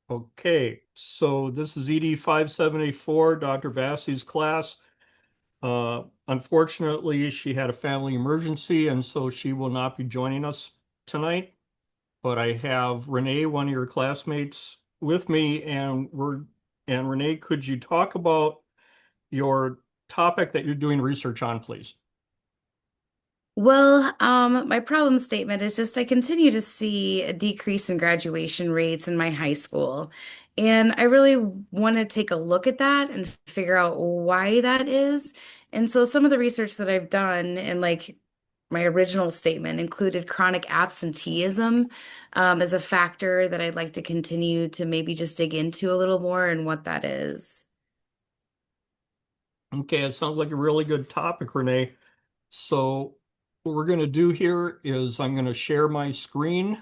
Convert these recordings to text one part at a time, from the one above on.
Okay, so this is ED 574, Dr. Bassey's class. Unfortunately, she had a family emergency, and so she will not be joining us tonight. But I have Renee, one of your classmates, with me, and Renee, could you talk about your topic that you're doing research on, please? My problem statement is just I continue to see a decrease in graduation rates in my high school. And I really want to take a look at that and figure out why that is. And so some of the research that I've done and like my original statement included chronic absenteeism as a factor that I'd like to continue to maybe just dig into a little more and what that is. Okay, it sounds like a really good topic, Renee. So what we're going to do here is I'm going to share my screen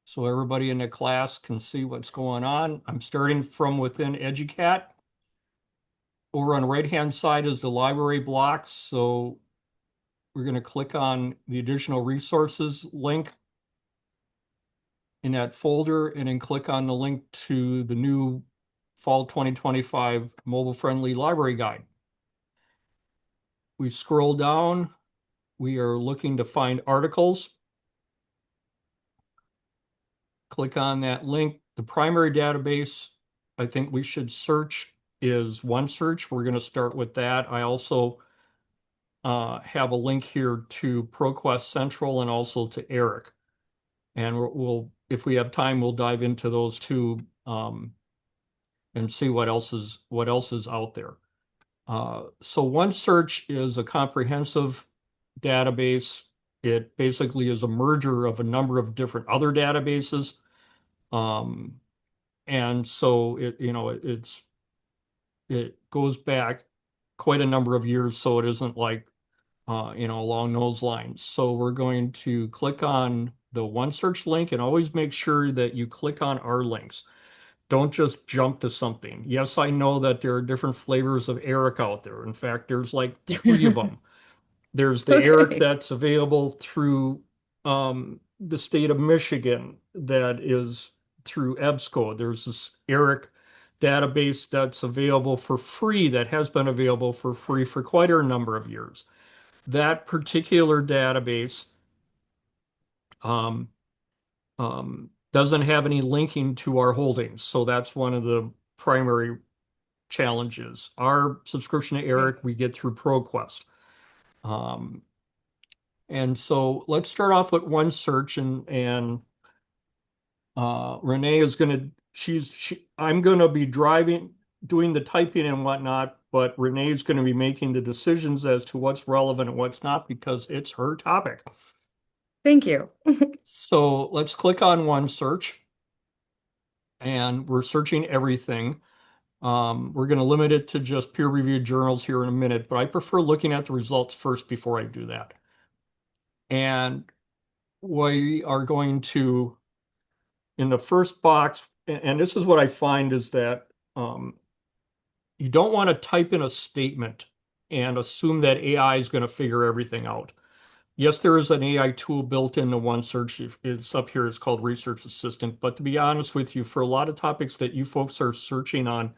so everybody in the class can see what's going on. I'm starting from within EduCat. Over on the right-hand side is the library block. So we're going to click on the additional resources link in that folder and then click on the link to the new Fall 2025 mobile-friendly library guide. We scroll down. We are looking to find articles. Click on that link. The primary database I think we should search is OneSearch. We're going to start with that. I also have a link here to ProQuest Central and also to ERIC. And if we have time, we'll dive into those two and see what else is out there. So OneSearch is a comprehensive database. It basically is a merger of a number of different other databases. Um, and so it goes back quite a number of years, so it isn't like along those lines. So we're going to click on the OneSearch link and always make sure that you click on our links. Don't just jump to something. Yes, I know that there are different flavors of Eric out there. In fact, there's like three of them. There's the Eric Okay. that's available through the state of Michigan that is through EBSCO. There's this Eric database that's available for free, that has been available for free for quite a number of years. That particular database um, doesn't have any linking to our holdings. So that's one of the primary challenges. Our subscription to Okay. Eric, we get through ProQuest. Um, and so let's start off with OneSearch and Renee is going to, I'm going to be driving, doing the typing and whatnot, but Renee is going to be making the decisions as to what's relevant and what's not because it's her topic. Thank you. So let's click on OneSearch and we're searching everything. We're going to limit it to just peer-reviewed journals here in a minute, but I prefer looking at the results first before I do that. And we are going to, in the first box, and this is what I find is that you don't want to type in a statement and assume that AI is going to figure everything out. Yes, there is an AI tool built into OneSearch. It's up here. It's called Research Assistant. But to be honest with you, for a lot of topics that you folks are searching on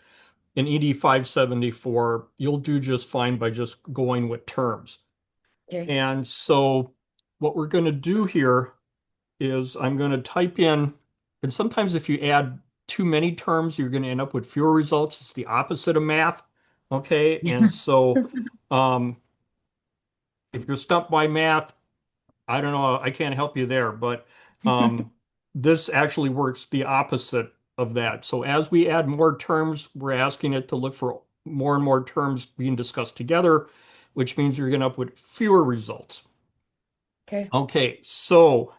in ED 574, you'll do just fine by just going with terms. Okay. And so what we're going to do here is I'm going to type in, and sometimes if you add too many terms, you're going to end up with fewer results. It's the opposite of math. Okay. And so um, if you're stumped by math, I don't know, I can't help you there, but um, this actually works the opposite of that. So as we add more terms, we're asking it to look for more and more terms being discussed together, which means you're going to up with fewer results. Okay. Okay, so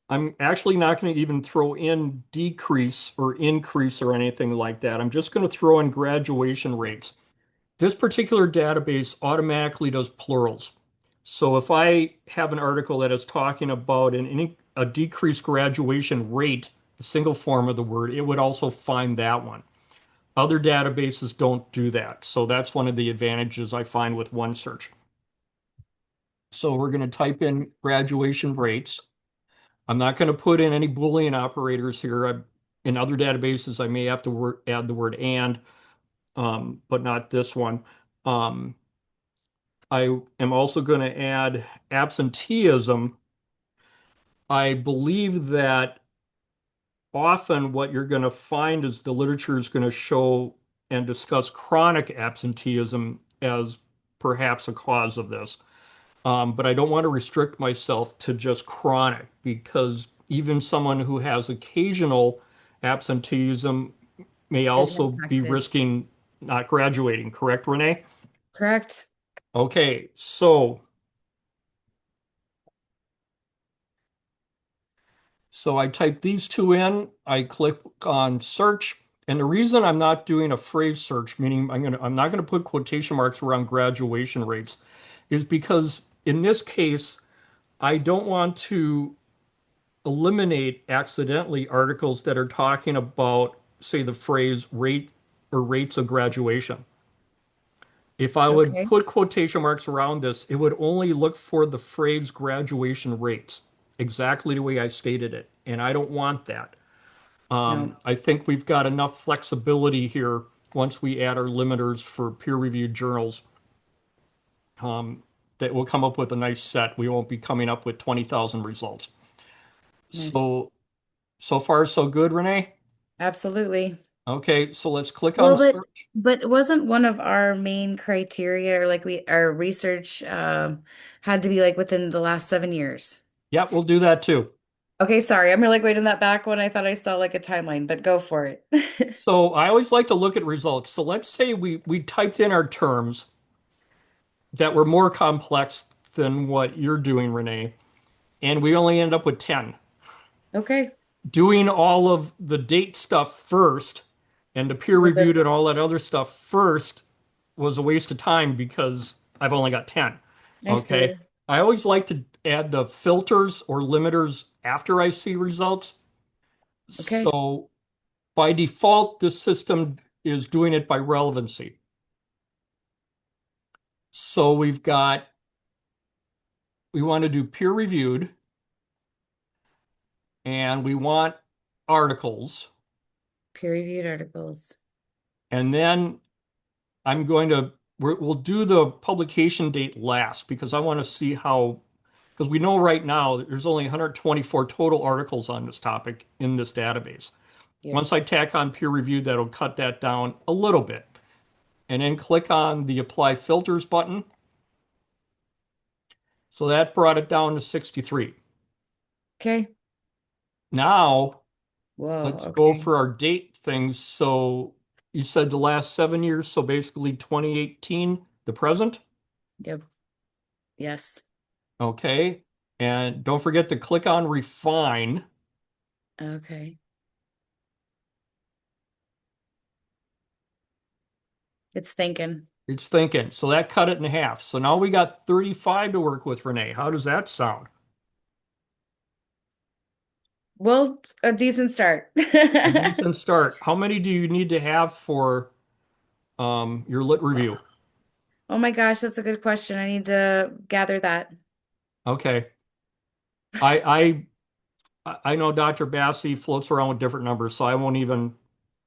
I'm actually not going to even throw in decrease or increase or anything like that. I'm just going to throw in graduation rates. This particular database automatically does plurals. So if I have an article that is talking about a decreased graduation rate, the single form of the word, it would also find that one. Other databases don't do that. So that's one of the advantages I find with OneSearch. So we're going to type in graduation rates. I'm not going to put in any Boolean operators here. In other databases, I may have to add the word and, but not this one. Um, I am also going to add absenteeism. I believe that often what you're going to find is the literature is going to show and discuss chronic absenteeism as perhaps a cause of this. But I don't want to restrict myself to just chronic because even someone who has occasional absenteeism may Is also be impacted. risking not graduating, correct, Renee? Correct. Okay, so I type these two in, I click on search, and the reason I'm not doing a phrase search, meaning I'm not gonna put quotation marks around graduation rates, is because in this case, I don't want to eliminate accidentally articles that are talking about, say, the phrase rate or rates of graduation. If I would Okay. put quotation marks around this, it would only look for the phrase graduation rates, exactly the way I stated it. And I don't want that. No. I think we've got enough flexibility here once we add our limiters for peer-reviewed journals um, that we'll come up with a nice set. We won't be coming up with 20,000 results. Nice. So, so far, so good, Renee? Absolutely. Okay, so let's click on Well, search. but wasn't one of our main criteria, or like our research had to be like within the last 7 years? Yep, we'll do that too. Okay, sorry. I'm like waiting that back when I thought I saw like a timeline, but go for it. So I always like to look at results. So let's say we typed in our terms that were more complex than what you're doing, Renee, and we only end up with 10. Okay. Doing all of the date stuff first and the peer With reviewed the and all that other stuff first was a waste of time because I've only got 10. I Okay. see. I always like to add the filters or limiters after I see results. Okay. So by default, this system is doing it by relevancy. So we want to do peer reviewed and we want articles. Peer-reviewed articles. And then I'm going to, we'll do the publication date last because I want to see how, because we know right now that there's only 124 total articles on this topic in this database. Yep. Once I tack on peer reviewed, that'll cut that down a little bit. And then click on the apply filters button. So that brought it down to 63. Okay. Now Whoa. let's go Okay. for our date things. So you said the last 7 years, so basically 2018, the present. Yep. Yes. Okay. And don't forget to click on refine. Okay. It's thinking. It's thinking. So that cut it in half. So now we got 35 to work with, Renee. How does that sound? Well, a decent start. A decent start. How many do you need to have for your lit review? Oh my gosh, that's a good question. I need to gather that. Okay. I I know Dr. Bassi floats around with different numbers, so I won't even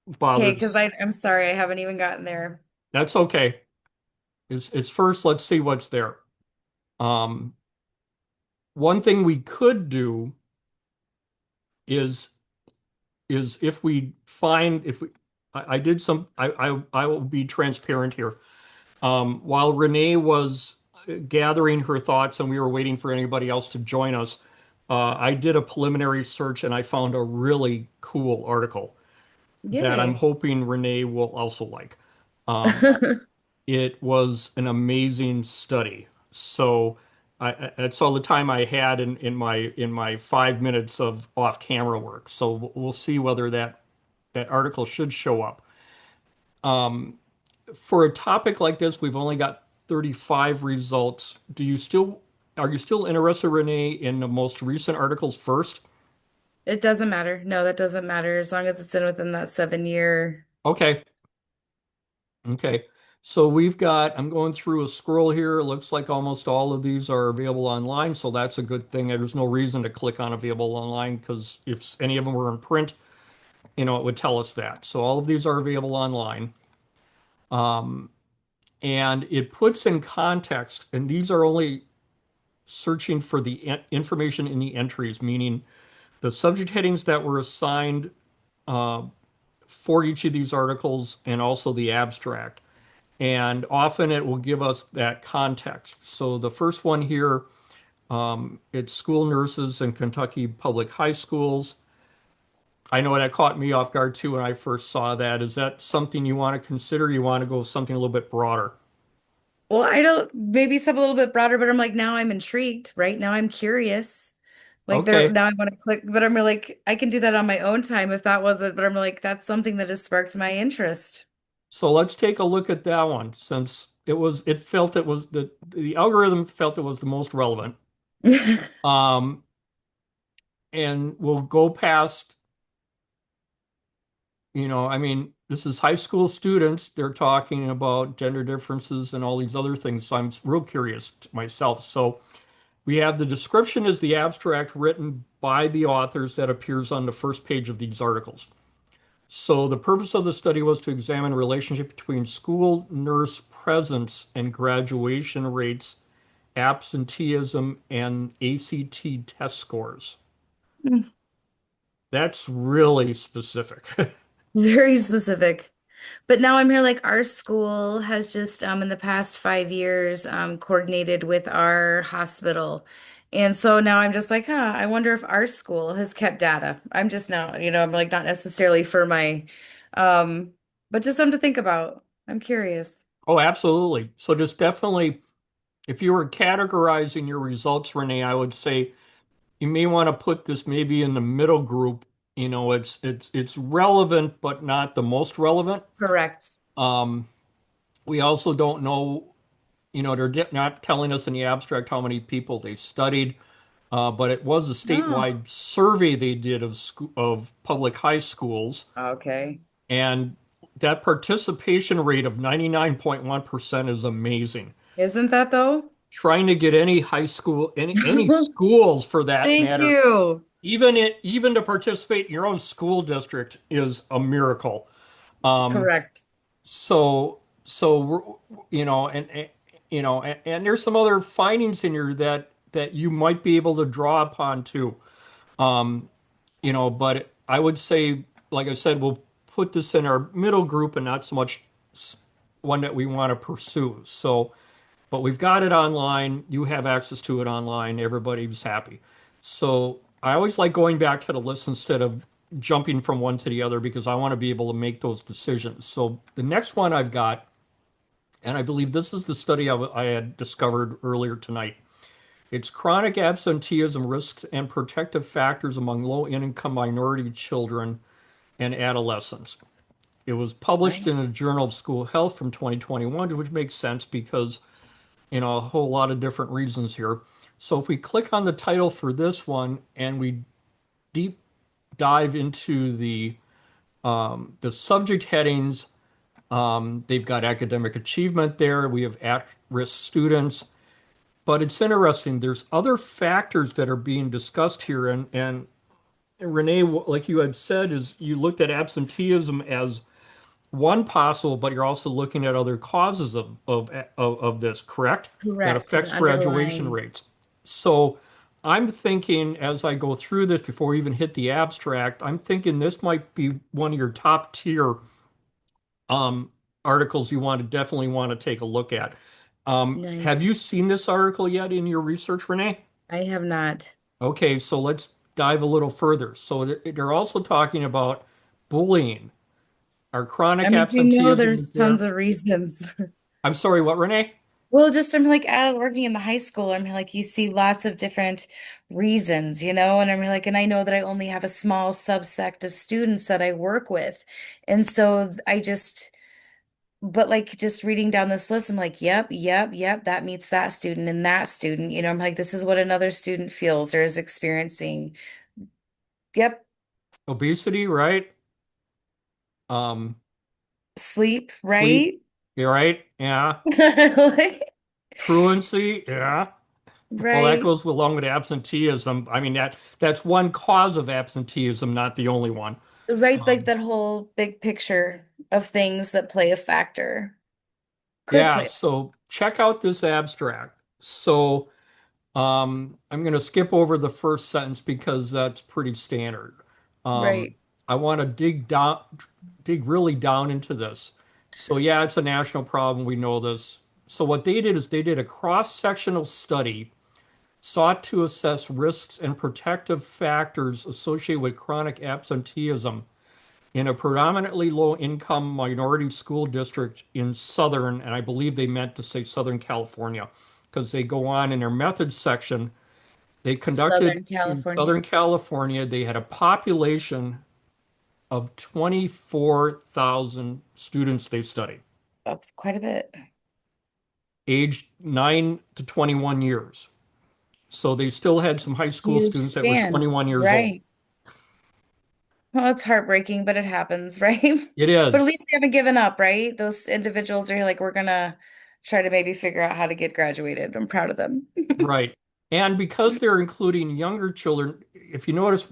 Okay, bother. because I'm sorry, I haven't even gotten there. That's okay. It's first, let's see what's there. Um, one thing we could do is if we find if we I did some I will be transparent here. While Renee was gathering her thoughts and we were waiting for anybody else to join us, I did a preliminary search and I found a really cool article that I'm Yay. hoping Renee will also like. Um, it was an amazing study. So that's all the time I had in my 5 minutes of off-camera work. So we'll see whether that article should show up. Um, for a topic like this, we've only got 35 results. Are you still interested, Renee, in the most recent articles first? It doesn't matter. No, that doesn't matter as long as it's in within that 7 year. Okay. Okay. So we've got, I'm going through a scroll here. It looks like almost all of these are available online. So that's a good thing. There's no reason to click on available online because if any of them were in print, it would tell us that. So all of these are available online. Um, and it puts in context, and these are only searching for the information in the entries, meaning the subject headings that were assigned uh, for each of these articles and also the abstract. And often it will give us that context. So the first one here, it's school nurses in Kentucky public high schools. I know that caught me off guard too when I first saw that. Is that something you want to consider? You want to go with something a little bit broader? Well, I don't, maybe some a little bit broader, but I'm like, now I'm intrigued, right? Now I'm curious. Like there, Okay, now I want to click, but I'm like, I can do that on my own time if that wasn't, but I'm like, that's something that has sparked my interest. so let's take a look at that one since it felt it was the algorithm felt it was the most relevant. Um, and we'll go past, I mean, this is high school students. They're talking about gender differences and all these other things. So I'm real curious myself. So we have the description is the abstract written by the authors that appears on the first page of these articles. So the purpose of the study was to examine the relationship between school nurse presence and graduation rates, absenteeism, and ACT test scores. That's really specific. Very specific. But now I'm here, like our school has just in the past 5 years coordinated with our hospital. And so now I'm just like, huh, I wonder if our school has kept data. I'm just now, I'm like not necessarily for my um, but just something to think about. I'm curious. Oh, absolutely. So just definitely, if you were categorizing your results, Renee, I would say you may want to put this maybe in the middle group. It's relevant, but not the most relevant. Correct. Um, we also don't know, they're not telling us in the abstract how many people they studied, but it was a Oh, statewide survey they did of public high schools, okay. and that participation rate of 99.1% is amazing. Isn't that though? Trying to get any high school, any schools for that Thank matter, you. even to participate in your own school district is a miracle. Um, Correct. so and there's some other findings in here that you might be able to draw upon too. Um, but I would say, like I said, we'll put this in our middle group and not so much one that we want to pursue. So, but we've got it online. You have access to it online. Everybody's happy. So I always like going back to the list instead of jumping from one to the other because I want to be able to make those decisions. So the next one I've got, and I believe this is the study I had discovered earlier tonight. It's chronic absenteeism risks and protective factors among low-income minority children and adolescents. It was published in Right. a Journal of School Health from 2021, which makes sense because, a whole lot of different reasons here. So if we click on the title for this one and we deep dive into the subject headings, they've got academic achievement there. We have at-risk students, but it's interesting. There's other factors that are being discussed here, and Renee, like you had said, is you looked at absenteeism as one possible, but you're also looking at other causes of this, correct? That Correct. The affects graduation underlying. rates. So I'm thinking as I go through this before we even hit the abstract, I'm thinking this might be one of your top tier um, articles you want to definitely want to take a look at. Have Nice. you seen this article yet in your research, Renee? I have not. Okay, so let's dive a little further. So they're also talking about bullying. Our I chronic mean, we know absenteeism there's is tons there. of reasons. I'm sorry, what, Renee? Well, just I'm like working in the high school, I'm like you see lots of different reasons, and I'm like, and I know that I only have a small subsect of students that I work with. And so I just but like just reading down this list, I'm like, yep, yep, yep, that meets that student and that student. I'm like, this is what another student feels or is experiencing. Yep, Obesity, right? Um, sleep, sleep, right? You right? Yeah. Like, Truancy, yeah. Well, that right, goes along with absenteeism. I mean, that's one cause of absenteeism, not the only one. right, like Um, that whole big picture of things that play a factor. Could yeah, play. so check out this abstract. So I'm going to skip over the first sentence because that's pretty standard. Right. I want to dig really down into this. So yeah, it's a national problem. We know this. So what they did is they did a cross-sectional study sought to assess risks and protective factors associated with chronic absenteeism in a predominantly low-income minority school district in Southern, and I believe they meant to say Southern California, because they go on in their methods section. They conducted Southern in California. Southern California, they had a population of 24,000 students they studied, That's quite a bit. aged 9 to 21 years. So they still had some high school Huge students that were span. 21 years old. Right. Well, it's heartbreaking, but it happens, right? It But at is. least they haven't given up, right? Those individuals are like, we're gonna try to maybe figure out how to get graduated. I'm proud of them. Right. And because they're including younger children, if you notice,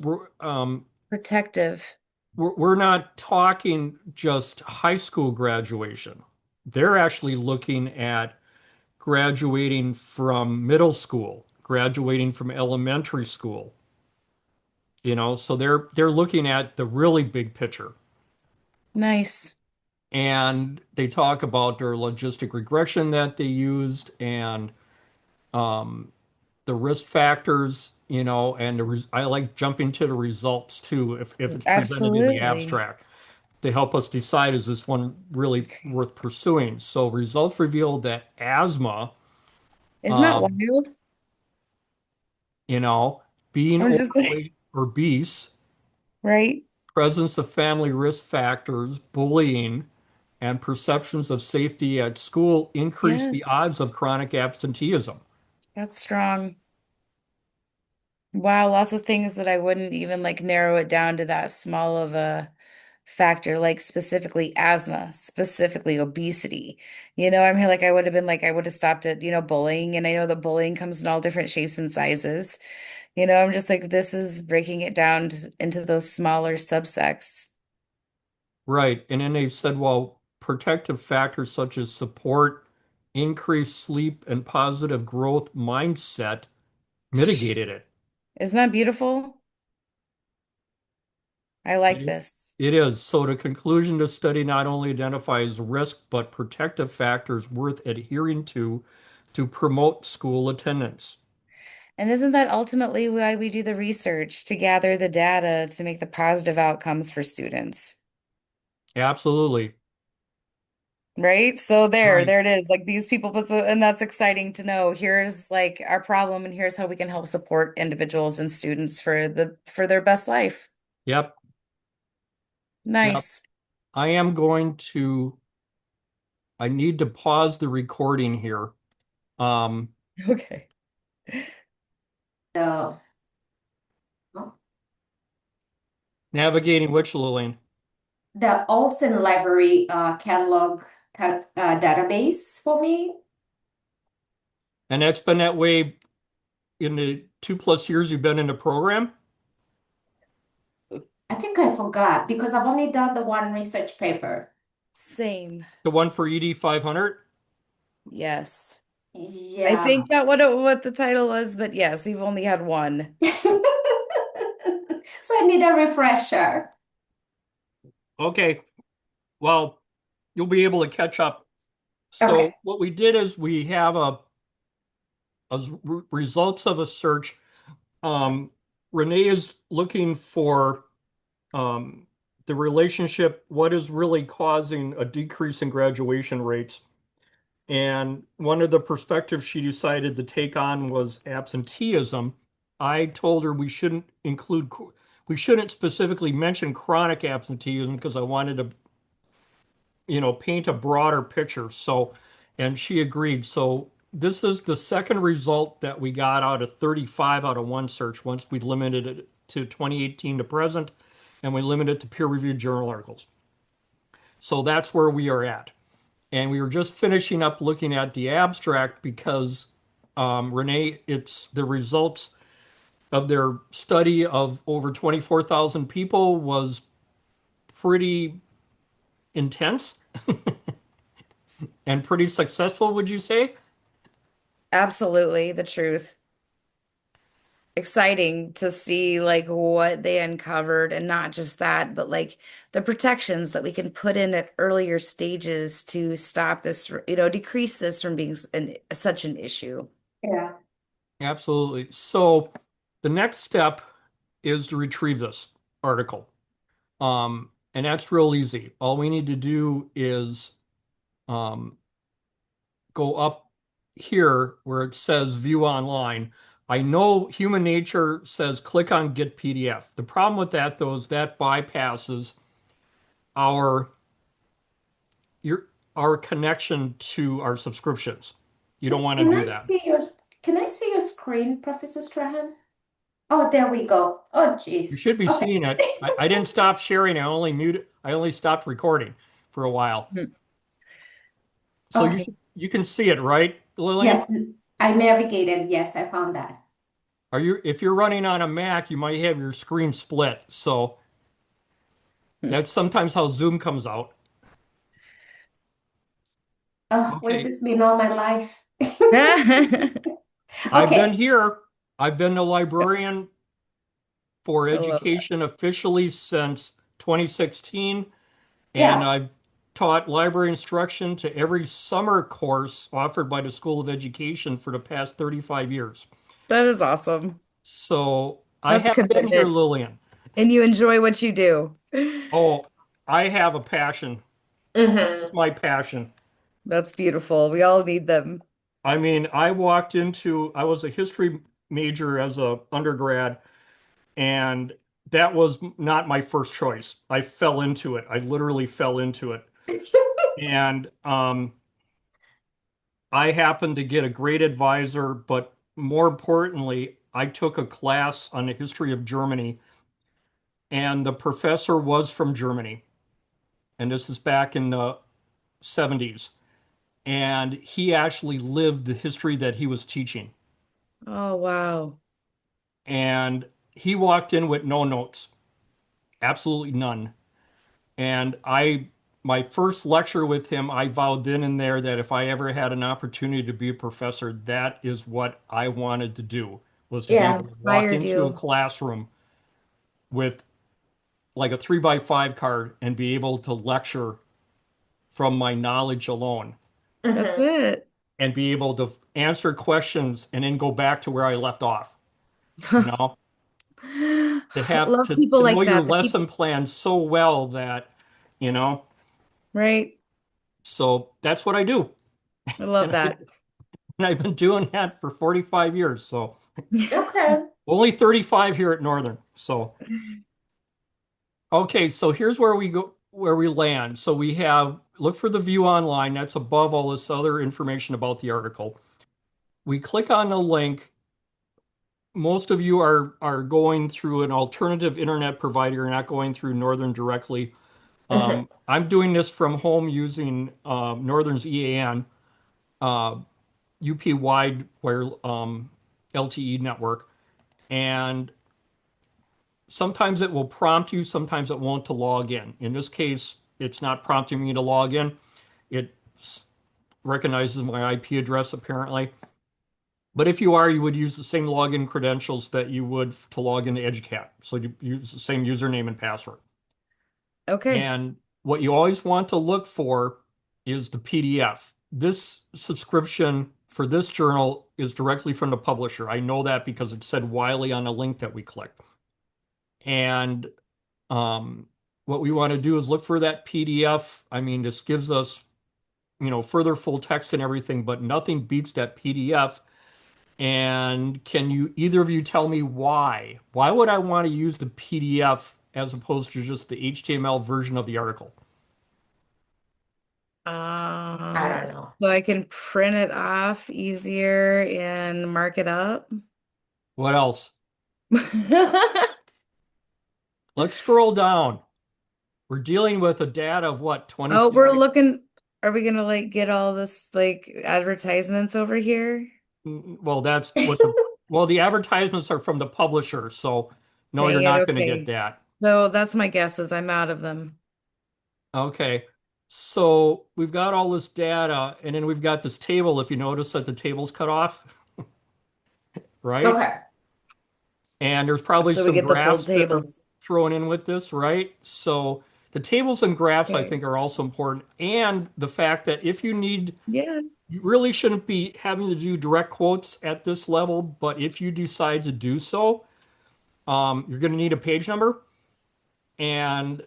Protective. we're not talking just high school graduation. They're actually looking at graduating from middle school, graduating from elementary school, so they're looking at the really big picture. Nice. And they talk about their logistic regression that they used and um, the risk factors, and I like jumping to the results too if it's presented in the Absolutely. abstract to help us decide is this one really worth pursuing. So results revealed that asthma, Isn't that um, wild? you know, being I'm just like, overweight, obese, right? presence of family risk factors, bullying, and perceptions of safety at school increase the Yes, odds of chronic absenteeism. that's strong. Wow, lots of things that I wouldn't even like narrow it down to that small of a factor, like specifically asthma, specifically obesity. I'm here like I would have been like I would have stopped at, bullying, and I know that bullying comes in all different shapes and sizes. I'm just like this is breaking it down into those smaller subsects. Right. And then they said, well, protective factors such as support, increased sleep, and positive growth mindset Shh. mitigated it. Isn't that beautiful? I like It this. it is. So the conclusion the study not only identifies risk, but protective factors worth adhering to promote school attendance. And isn't that ultimately why we do the research to gather the data to make the positive outcomes for students? Absolutely. Right? So there, Right. there it is. Like these people, and that's exciting to know. Here's like our problem, and here's how we can help support individuals and students for their best life. Yep. Yep. Nice. I am going to, I need to pause the recording here. Um, Okay. the navigating which, Lillian? the Olson Library catalog database for me. And that's been that way in the 2+ years you've been in the program? I think I forgot because I've only done the one research paper. Same. The one for ED 500? Yes. I Yeah. think that what the title was, but yes, we've only had one. So I need a refresher. Okay. Well, you'll be able to catch up. Okay. So what we did is we have results of a search. Um, Renee is looking for the relationship, what is really causing a decrease in graduation rates. And one of the perspectives she decided to take on was absenteeism. I told her we shouldn't specifically mention chronic absenteeism because I wanted to, paint a broader picture. So, and she agreed. So this is the second result that we got out of 35 out of one search once we limited it to 2018 to present, and we limited it to peer-reviewed journal articles. So that's where we are at. And we were just finishing up looking at the abstract because Renee, it's the results of their study of over 24,000 people was pretty intense and pretty successful, would you say? Absolutely, the truth. Exciting to see like what they uncovered, and not just that, but like the protections that we can put in at earlier stages to stop this, decrease this from being such an issue. Yeah. Absolutely. So the next step is to retrieve this article. And that's real easy. All we need to do is um, go up here where it says view online. I know human nature says click on get PDF. The problem with that though is that bypasses our your our connection to our subscriptions. You don't want to Can do I that. see your can I see your screen, Professor Strahan? Oh, there we go. Oh, You jeez. should be Okay. seeing it. I didn't stop sharing. I only stopped recording for a while. Hmm. So Okay. you can see it, right, Lillian? Yes, I navigated. Yes, I found that. Are you if you're running on a Mac, you might have your screen split. So that's sometimes how Zoom comes out. Oh, what has Okay. this been all my life? I've been Okay. here. I've been a librarian for I love that. education officially since 2016, and Yeah. I've taught library instruction to every summer course offered by the School of Education for the past 35 years. That is awesome. So I That's have been here, commitment. Lillian. And you enjoy what you do. Oh, I have a passion. This is Mm-hmm. my passion. That's beautiful. We all need them. I mean, I was a history major as a undergrad, and that was not my first choice. I fell into it. I literally fell into it. And I happened to get a great advisor, but more importantly, I took a class on the history of Germany, and the professor was from Germany. And this is back in the 70s. And he actually lived the history that he was teaching. Oh, wow. And he walked in with no notes, absolutely none. And my first lecture with him, I vowed then and there that if I ever had an opportunity to be a professor, that is what I wanted to do, was to be Yeah. able to walk Inspired into a you. classroom with like a 3x5 card and be able to lecture from my knowledge alone That's Mm-hmm. it. and be able to answer questions and then go back to where I left off, you know, Love people to know like your that. The lesson people, plan so well that, you know, right? so that's what I do. I love And that. I've been doing that for 45 years. So Okay. only 35 here at Northern. So, okay. So here's where we go, where we land. So we have, look for the view online. That's above all this other information about the article. We click on the link. Most of you are going through an alternative internet provider. You're not going through Northern directly. Mm-hmm. I'm doing this from home using Northern's EAN, UP wide wire LTE network. And sometimes it will prompt you, sometimes it won't to log in. In this case, it's not prompting me to log in. It recognizes my IP address apparently. But if you are, you would use the same login credentials that you would to log into EduCat. So you use the same username and password. Okay. And what you always want to look for is the PDF. This subscription for this journal is directly from the publisher. I know that because it said Wiley on the link that we clicked. And what we want to do is look for that PDF. I mean, this gives us, further full text and everything, but nothing beats that PDF. And can you, either of you tell me why? Why would I want to use the PDF as opposed to just the HTML version of the article? I Um, don't know. so I can print it off easier and mark it up. What else? Let's scroll down. We're dealing with a data of what, Oh, 26? we're looking. Are we gonna like get all this like advertisements over here? Well, that's what the advertisements are from the publisher, so no, you're Dang it, not going to get okay. that. So that's my guesses. I'm out of them. Okay. So we've got all this data, and then we've got this table. If you notice that the table's cut off, right? Okay. And there's probably So we some get the full graphs that are tables. thrown in with this, right? So the tables and graphs, I Okay. think, are also important. And the fact that if you need, Yeah. you really shouldn't be having to do direct quotes at this level, but if you decide to do so, you're going to need a page number. And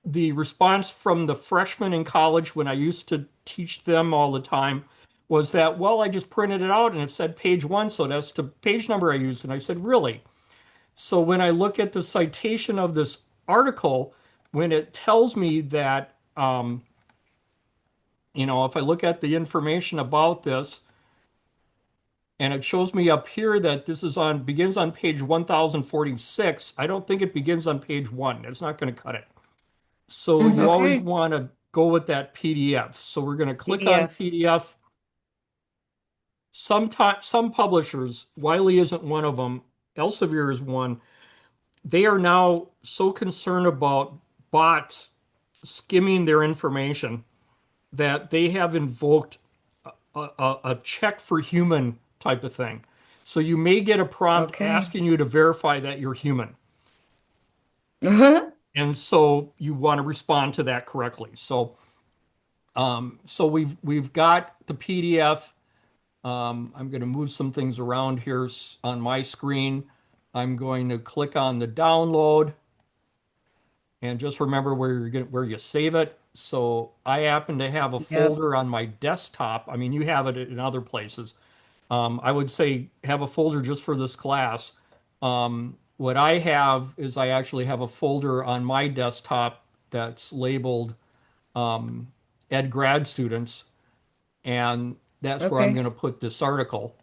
the response from the freshmen in college when I used to teach them all the time was that, well, I just printed it out and it said page one, so that's the page number I used. And I said, really? So when I look at the citation of this article, when it tells me that, if I look at the information about this, and it shows me up here that this begins on page 1046. I don't think it begins on page one. It's not going to cut it. So you Hmm. always Okay. want to go with that PDF. So we're going to click on PDF. PDF. Sometimes some publishers, Wiley isn't one of them, Elsevier is one. They are now so concerned about bots skimming their information that they have invoked a check for human type of thing. So you may get a prompt Okay. asking you to verify that you're human. And so you want to respond to that correctly. So we've got the PDF. I'm going to move some things around here on my screen. I'm going to click on the download and just remember where you save it. So I happen to have a Yep. folder on my desktop. I mean, you have it in other places. I would say have a folder just for this class. What I have is I actually have a folder on my desktop that's labeled Ed Grad Students, and that's where I'm Okay. going to put this article.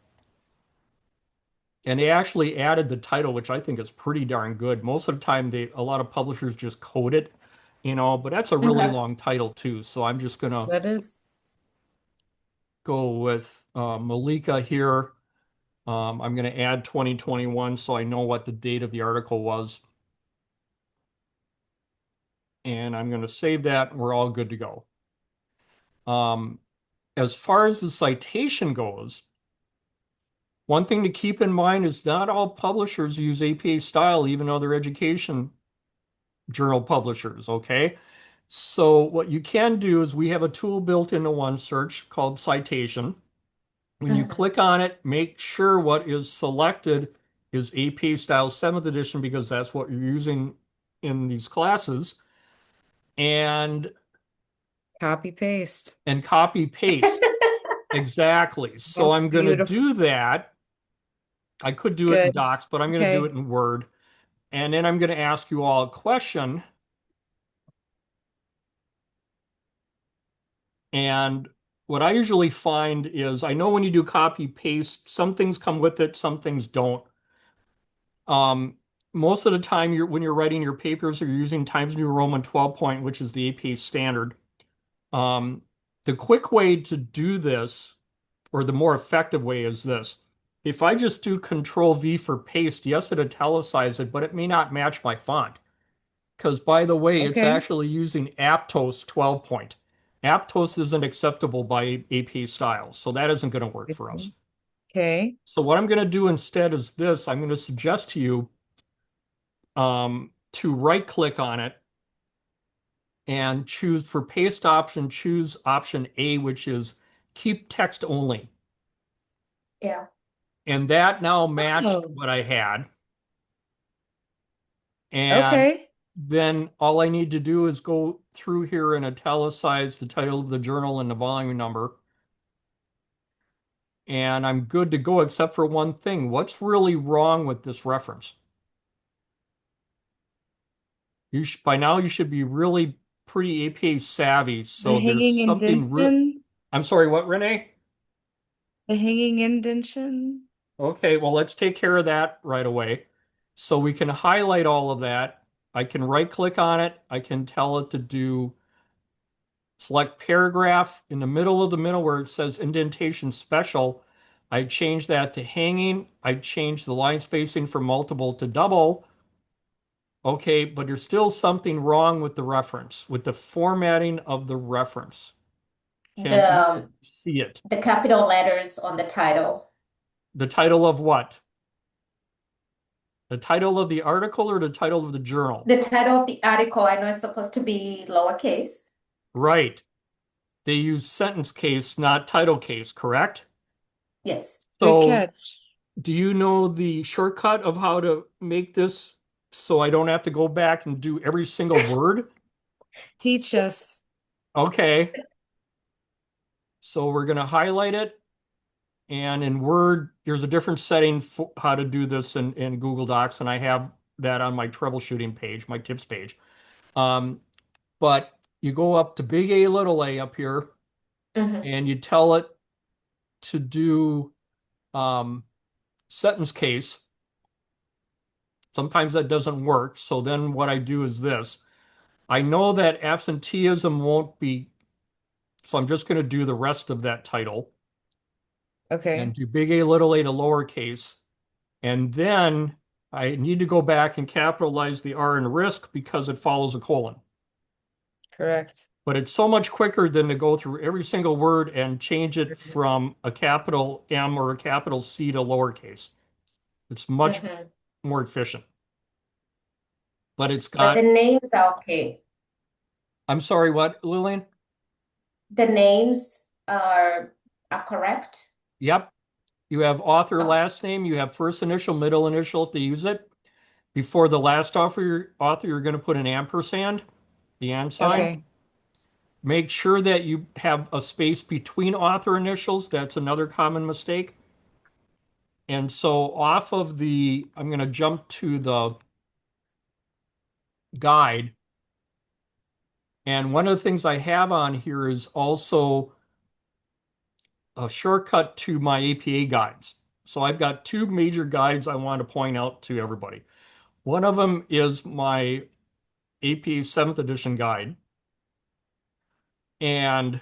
And they actually added the title, which I think is pretty darn good. Most of the time, a lot of publishers just code it, but that's a really Okay. long title too. So I'm just going to That is go with Malika here. I'm going to add 2021 so I know what the date of the article was. And I'm going to save that. We're all good to go. Um, as far as the citation goes, one thing to keep in mind is not all publishers use APA style, even though they're education journal publishers, okay? So what you can do is we have a tool built into OneSearch called Citation. When you Hmm. click on it, make sure what is selected is AP Style 7th edition because that's what you're using in these classes. And copy paste. copy paste. Exactly. So That's I'm going to beautiful. do that. I could do it in Good. Docs, but I'm going to do Okay. it in Word. And then I'm going to ask you all a question. And what I usually find is I know when you do copy paste, some things come with it, some things don't. Um, Most of the time, when you're writing your papers, you're using Times New Roman 12 point, which is the APA standard. Um, the quick way to do this, or the more effective way, is this. If I just do Control V for paste, yes, it italicizes it, but it may not match my font. Because by the way, it's Okay. actually using Aptos 12 point. Aptos isn't acceptable by AP styles, so that isn't going to work for us. Okay. So what I'm going to do instead is this. I'm going to suggest to you to right click on it and choose for paste option, choose option A, which is keep text only. Yeah. And that now matched Oh, what I had. And okay. then all I need to do is go through here and italicize the title of the journal and the volume number. And I'm good to go, except for one thing. What's really wrong with this reference? By now you should be really pretty APA savvy. The So there's hanging something indentation. I'm sorry, what, Renee? The hanging indentation. Okay, well, let's take care of that right away. So we can highlight all of that. I can right click on it. I can tell it to do Select paragraph in the middle of the middle where it says indentation special. I change that to hanging. I change the line spacing from multiple to double. Okay, but there's still something wrong with the reference, with the formatting of the reference. Can The you um, see it? the capital letters on the title. The title of what? The title of the article or the title of the journal? The title of the article, I know it's supposed to be lowercase. Right. They use sentence case, not title case, correct? Yes. Good So, catch. do you know the shortcut of how to make this so I don't have to go back and do every single word? Teach us. Okay. So, we're going to highlight it. And in Word, there's a different setting for how to do this in Google Docs. And I have that on my troubleshooting page, my tips page. Um, but you go up to big A, little a up here, Mm-hmm. and you tell it to do um, sentence case. Sometimes that doesn't work. So then what I do is this. I know that absenteeism won't be, so I'm just going to do the rest of that title and Okay, do big A to lowercase. And then I need to go back and capitalize the R in risk because it follows a colon. correct. But it's so much quicker than to go through every single word and change it from a capital M or a capital C to lowercase. It's much Mm-hmm. more efficient. But it's But got, the names are okay. I'm sorry, what, Lillian? The names are correct. Yep. You have author Oh, last name, you have first initial, middle initial if they use it. Before the last author, you're going to put an ampersand, the and sign. yeah. Okay, Make sure that you have a space between author initials. That's another common mistake. And so off of I'm going to jump to the guide. And one of the things I have on here is also a shortcut to my APA guides. So I've got two major guides I want to point out to everybody. One of them is my APA 7th edition guide. And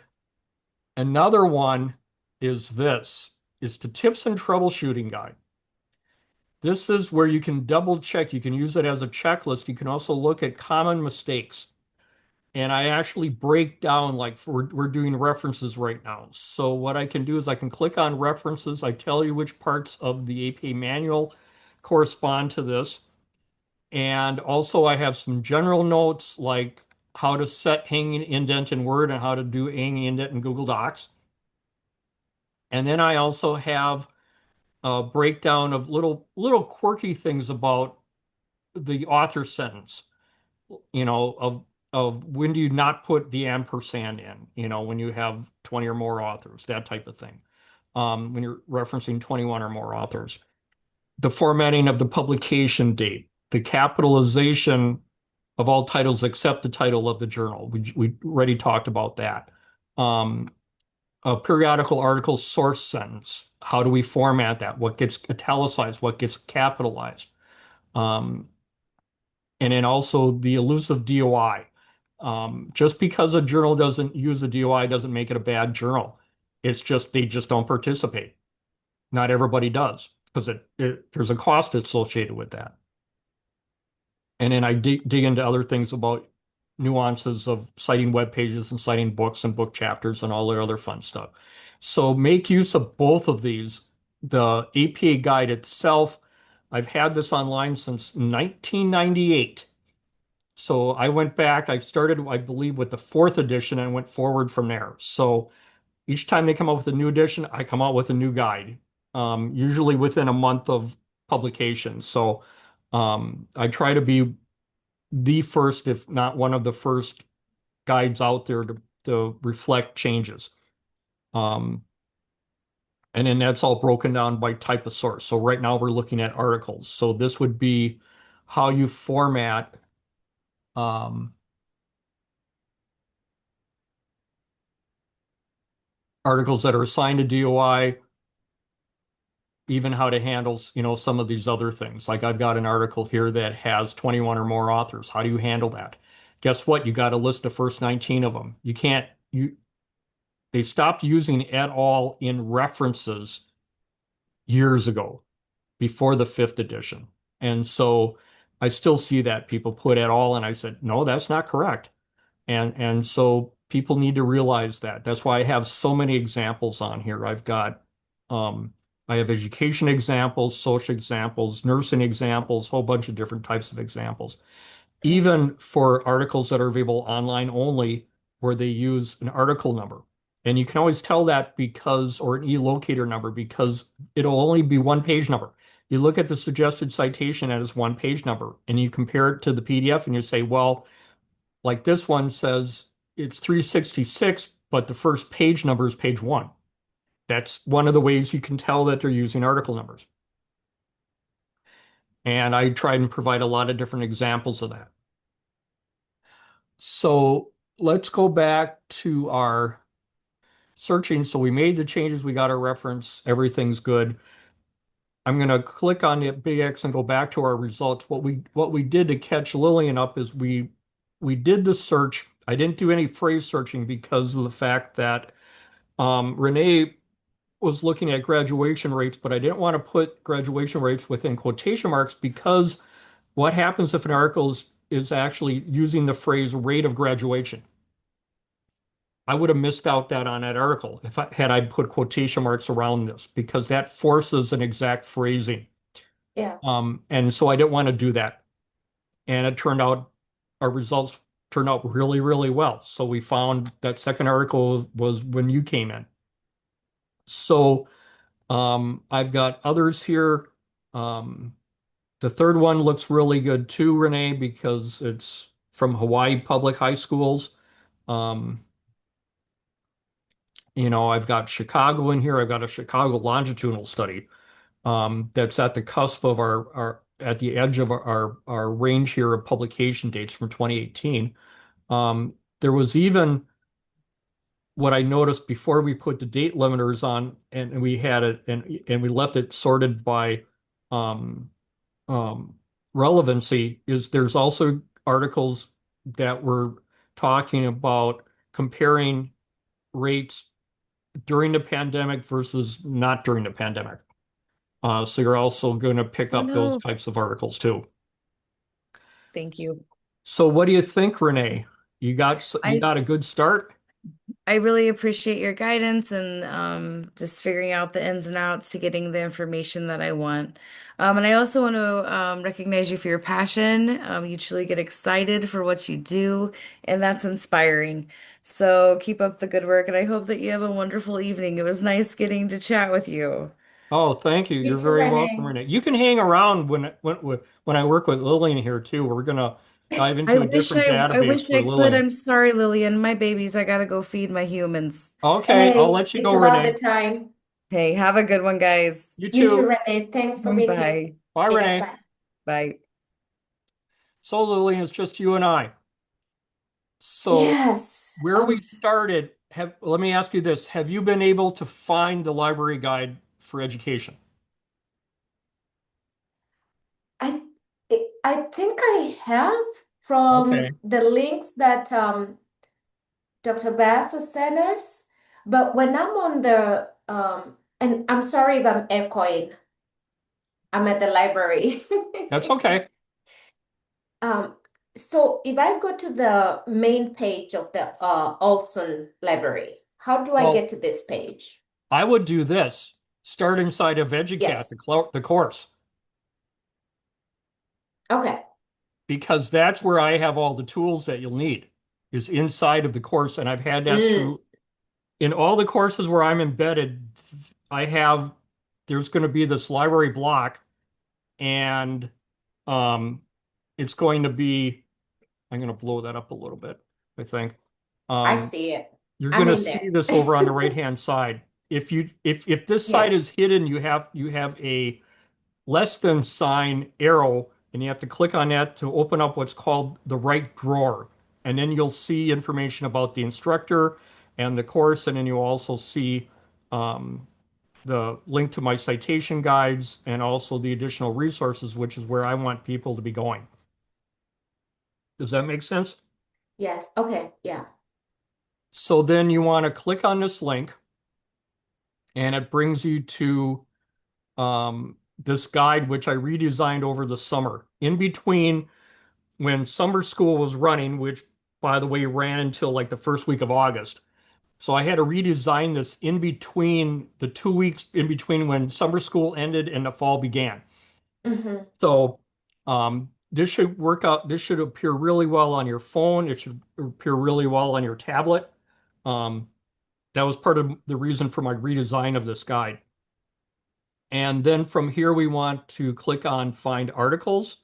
another one is this. It's the tips and troubleshooting guide. This is where you can double check. You can use it as a checklist. You can also look at common mistakes. And I actually break down, like we're doing references right now. So what I can do is I can click on references. I tell you which parts of the APA manual correspond to this. And also I have some general notes like how to set hanging indent in Word and how to do hanging indent in Google Docs. And then I also have a breakdown of little quirky things about the author sentence, of when do you not put the ampersand in, when you have 20 or more authors, that type of thing. When you're referencing 21 or more authors, the formatting of the publication date, the capitalization of all titles except the title of the journal. We already talked about that. Um, a periodical article source sentence. How do we format that? What gets italicized? What gets capitalized? Um, and then also the elusive DOI. Just because a journal doesn't use a DOI doesn't make it a bad journal. It's just they just don't participate. Not everybody does because there's a cost associated with that. And then I dig into other things about nuances of citing web pages and citing books and book chapters and all that other fun stuff. So make use of both of these. The APA guide itself, I've had this online since 1998. So I went back, I started, I believe, with the fourth edition and went forward from there. So each time they come out with a new edition, I come out with a new guide, usually within a month of publication. So I try to be the first, if not one of the first guides out there to reflect changes. Um, and then that's all broken down by type of source. So right now we're looking at articles. So this would be how you format um, articles that are assigned to DOI, even how to handle, some of these other things. Like I've got an article here that has 21 or more authors. How do you handle that? Guess what? You got to list the first 19 of them. You can't you they stopped using at all in references years ago before the fifth edition. And so I still see that people put at all, and I said, no, that's not correct. And so people need to realize that. That's why I have so many examples on here. Um, I have education examples, social examples, nursing examples, whole bunch of different types of examples. Okay. Even for articles that are available online only, where they use an article number. And you can always tell that because, or an e-locator number, because it'll only be one page number. You look at the suggested citation as one page number, and you compare it to the PDF, and you say, well, like this one says it's 366, but the first page number is page one. That's one of the ways you can tell that they're using article numbers. And I tried and provide a lot of different examples of that. So let's go back to our searching. So we made the changes, we got our reference, everything's good. I'm going to click on the big X and go back to our results. What we did to catch Lillian up is we did the search. I didn't do any phrase searching because of the fact that Renee was looking at graduation rates, but I didn't want to put graduation rates within quotation marks because what happens if an article is actually using the phrase rate of graduation? I would have missed out that on that article if I put quotation marks around this because that forces an exact phrasing. Yeah. And so I didn't want to do that. And it turned out our results turned out really, really well. So we found that second article was when you came in. So I've got others here. Um, the third one looks really good too, Renee, because it's from Hawaii Public High Schools. Um, I've got Chicago in here. I've got a Chicago longitudinal study that's at the cusp of our at the edge of our range here of publication dates from 2018. There was even what I noticed before we put the date limiters on, and we had it, and we left it sorted by um, um, relevancy. Is there's also articles that were talking about comparing rates during the pandemic versus not during the pandemic. So you're also going to pick Oh up those no, types of articles too. thank you. So what do you think, Renee? You I got a good start? I really appreciate your guidance and just figuring out the ins and outs to getting the information that I want. And I also want to recognize you for your passion. You truly get excited for what you do, and that's inspiring. So keep up the good work, and I hope that you have a wonderful evening. It was nice getting to chat with you. Oh, thank you. You You're too, very welcome, Renee. Renee. You can hang around when I work with Lillian here too. We're gonna dive into a different I database wish for I could. Lillian. I'm sorry, Lillian. My babies, I gotta go feed my humans. Okay, I'll Hey, let you it's go, about the Renee. time. Hey, have a good one, guys. You You too, too. Renee. Thanks for being here. Bye. Bye, Yeah, Renee. bye. Bye. So Lillian, it's just you and I. So Yes. where we started, let me ask you this. Have you been able to find the library guide for education? I I think I have Okay, from the links that Dr. Bass sent us, but when I'm on the and I'm sorry if I'm echoing. I'm at the library. that's okay. Um, so if I go to the main page of the Olson library, how do I Well, get to this page? I would do this. Start inside of EduCat, Yes. the course, Okay. because that's where I have all the tools that you'll need, is inside of the course. And I've had that Mm, through in all the courses where I'm embedded. I have, there's going to be this library block, and um, it's going to be, I'm going to blow that up a little bit, I think. I Um, see it. you're going I'm to in see there. this over on the right-hand side. If this side Yes. is hidden, you have a less than sign arrow, and you have to click on that to open up what's called the right drawer. And then you'll see information about the instructor and the course, and then you'll also see um, the link to my citation guides and also the additional resources, which is where I want people to be going. Does that make sense? Yes. Okay. Yeah. So then you want to click on this link and it brings you to this guide, which I redesigned over the summer. In between when summer school was running, which by the way ran until like the first week of August. So I had to redesign this in between the 2 weeks in between when summer school ended and the fall began. Mm-hmm. So this should work out. This should appear really well on your phone. It should appear really well on your tablet. Um, that was part of the reason for my redesign of this guide. And then from here, we want to click on Find Articles.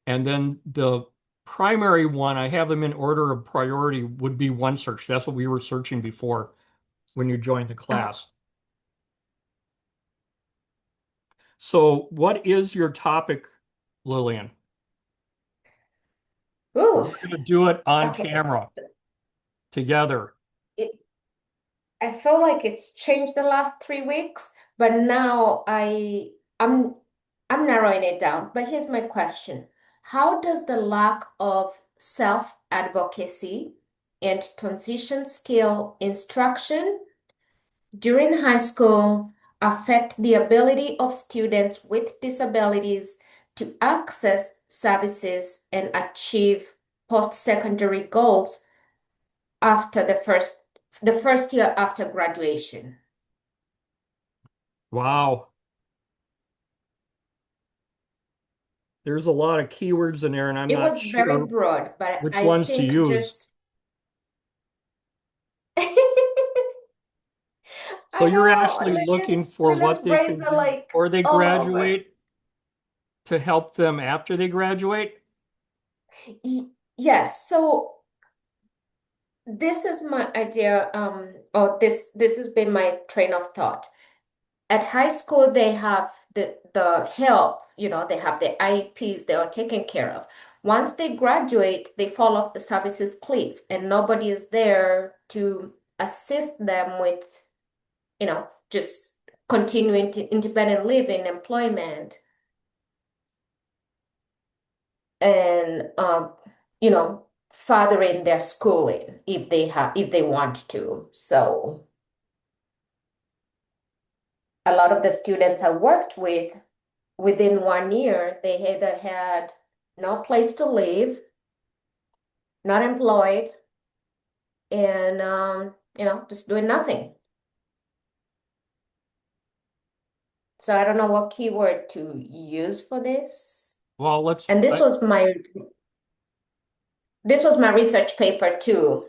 And then the primary one, I have them in order of priority, would be OneSearch. That's what we were searching before when you joined the Okay. class. So what is your topic, Lillian? Ooh, We're going to do it on okay. camera together. It, I feel like it's changed the last 3 weeks, but now I'm narrowing it down. But here's my question. How does the lack of self-advocacy and transition skill instruction during high school affect the ability of students with disabilities to access services and achieve post-secondary goals after the first year after graduation? Wow. There's a lot of keywords in there, and I'm It not was very sure broad, but which I ones to think use. just So I you're know actually looking Lillian's for Lillian's what they brains can are do like or they all over. graduate to help them after they graduate? Yes, so this is my idea, or this has been my train of thought. At high school, they have the help, they have the IEPs, they are taken care of. Once they graduate, they fall off the services cliff, and nobody is there to assist them with, just continuing to independent living, employment, and furthering their schooling if they want to. So a lot of the students I worked with, within 1 year, they either had no place to live, not employed, and just doing nothing. So I don't know what keyword to use for this. Well, And this was my research paper too,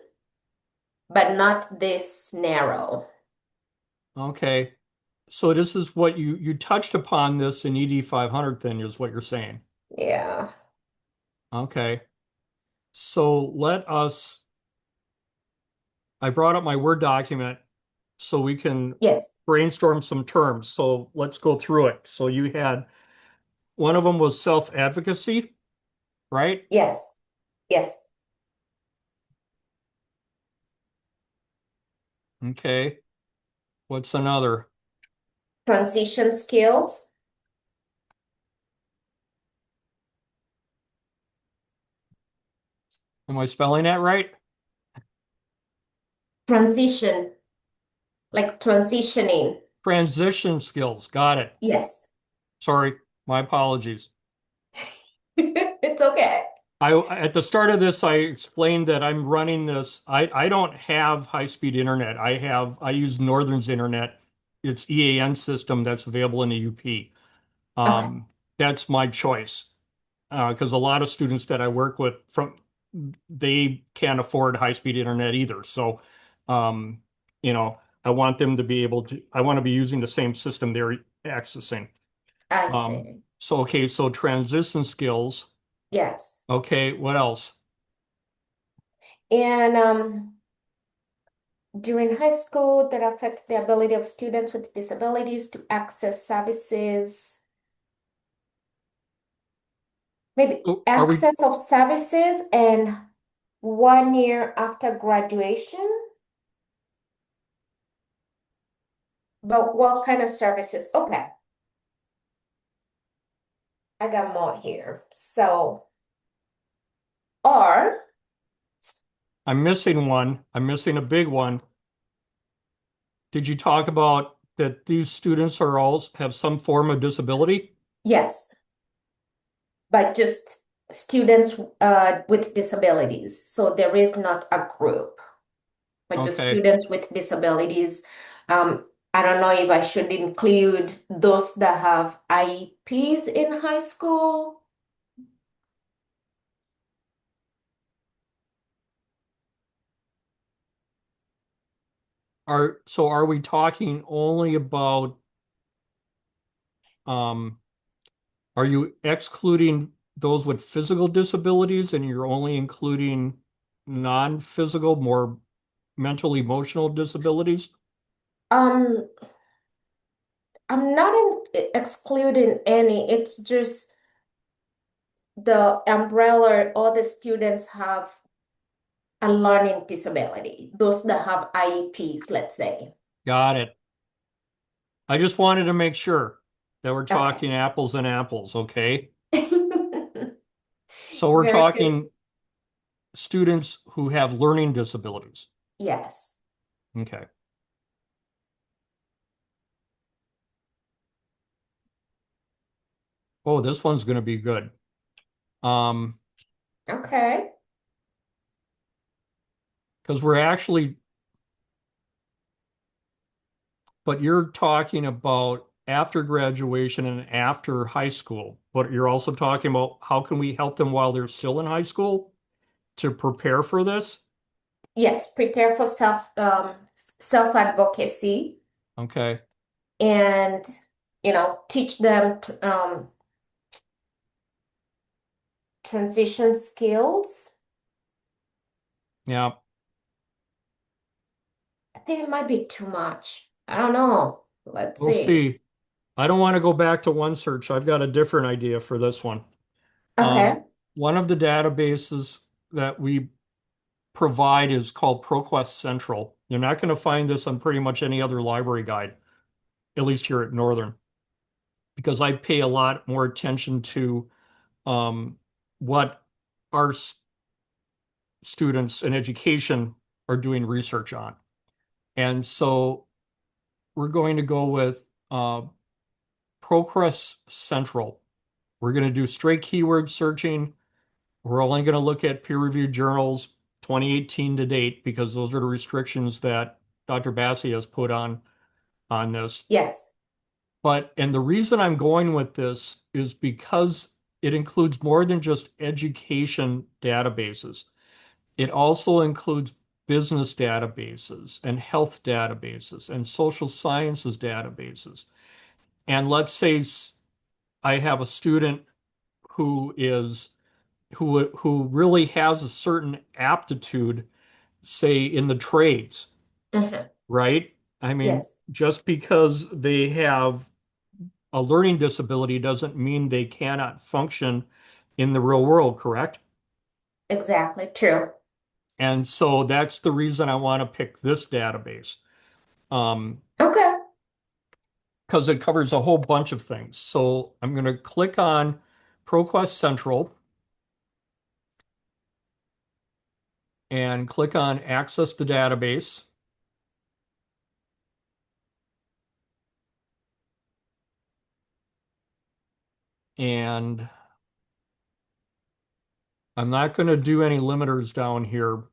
but not this narrow. okay. So this is what you touched upon this in ED 500 then is what you're saying. Yeah. Okay. So I brought up my Word document so we can Yes. brainstorm some terms. So let's go through it. So you had one of them was self-advocacy, right? Yes. Yes. Okay. What's another? Transition skills. Am I spelling that right? Transition, like transitioning. Transition skills. Got it. Yes. Sorry, my apologies. It's okay. At the start of this, I explained that I'm running this. I don't have high-speed internet. I use Northern's internet. It's EAN system that's available in the UP. Okay. That's my choice because a lot of students that I work with they can't afford high-speed internet either. So, um, I want them to be able to. I want to be using the same system they're accessing. I see. So okay, so transition skills. Yes. Okay, what else? And during high school, that affects the ability of students with disabilities to access services, maybe Oh, are we? access of services and 1 year after graduation. But what kind of services? Okay, I got more here. So, or I'm missing one. I'm missing a big one. Did you talk about that these students are all have some form of disability? Yes, but just students with disabilities. So there is not a group, but just Okay. students with disabilities. I don't know if I should include those that have IEPs in high school. Are we talking only about um are you excluding those with physical disabilities and you're only including non-physical, more mental, emotional disabilities? Um, I'm not excluding any. It's just the umbrella, all the students have a learning disability, those that have IEPs, let's say. Got it. I just wanted to make sure that we're Okay. talking apples and apples, okay? So we're Very good. talking students who have learning disabilities. Yes. Okay. Oh, this one's going to be good. Um, Okay. because we're actually, but you're talking about after graduation and after high school, but you're also talking about how can we help them while they're still in high school to prepare for this? Yes, prepare for self advocacy Okay. and teach them transition skills. Yeah, I think it might be too much. I don't know. Let's we'll see. see. I don't want to go back to one search. I've got a different idea for this one. Um, Okay. one of the databases that we provide is called ProQuest Central. You're not going to find this on pretty much any other library guide, at least here at Northern, because I pay a lot more attention to what our students in education are doing research on. And so we're going to go with ProQuest Central. We're going to do straight keyword searching. We're only going to look at peer-reviewed journals 2018 to date because those are the restrictions that Dr. Bassi has put on this. Yes. And the reason I'm going with this is because it includes more than just education databases. It also includes business databases and health databases and social sciences databases. And let's say I have a student who is who really has a certain aptitude, say in the trades, Hmm. right? I mean, Yes. just because they have a learning disability doesn't mean they cannot function in the real world, correct? Exactly. True. And so that's the reason I want to pick this database, um, Okay. because it covers a whole bunch of things. So I'm going to click on ProQuest Central and click on Access the Database. And I'm not going to do any limiters down here.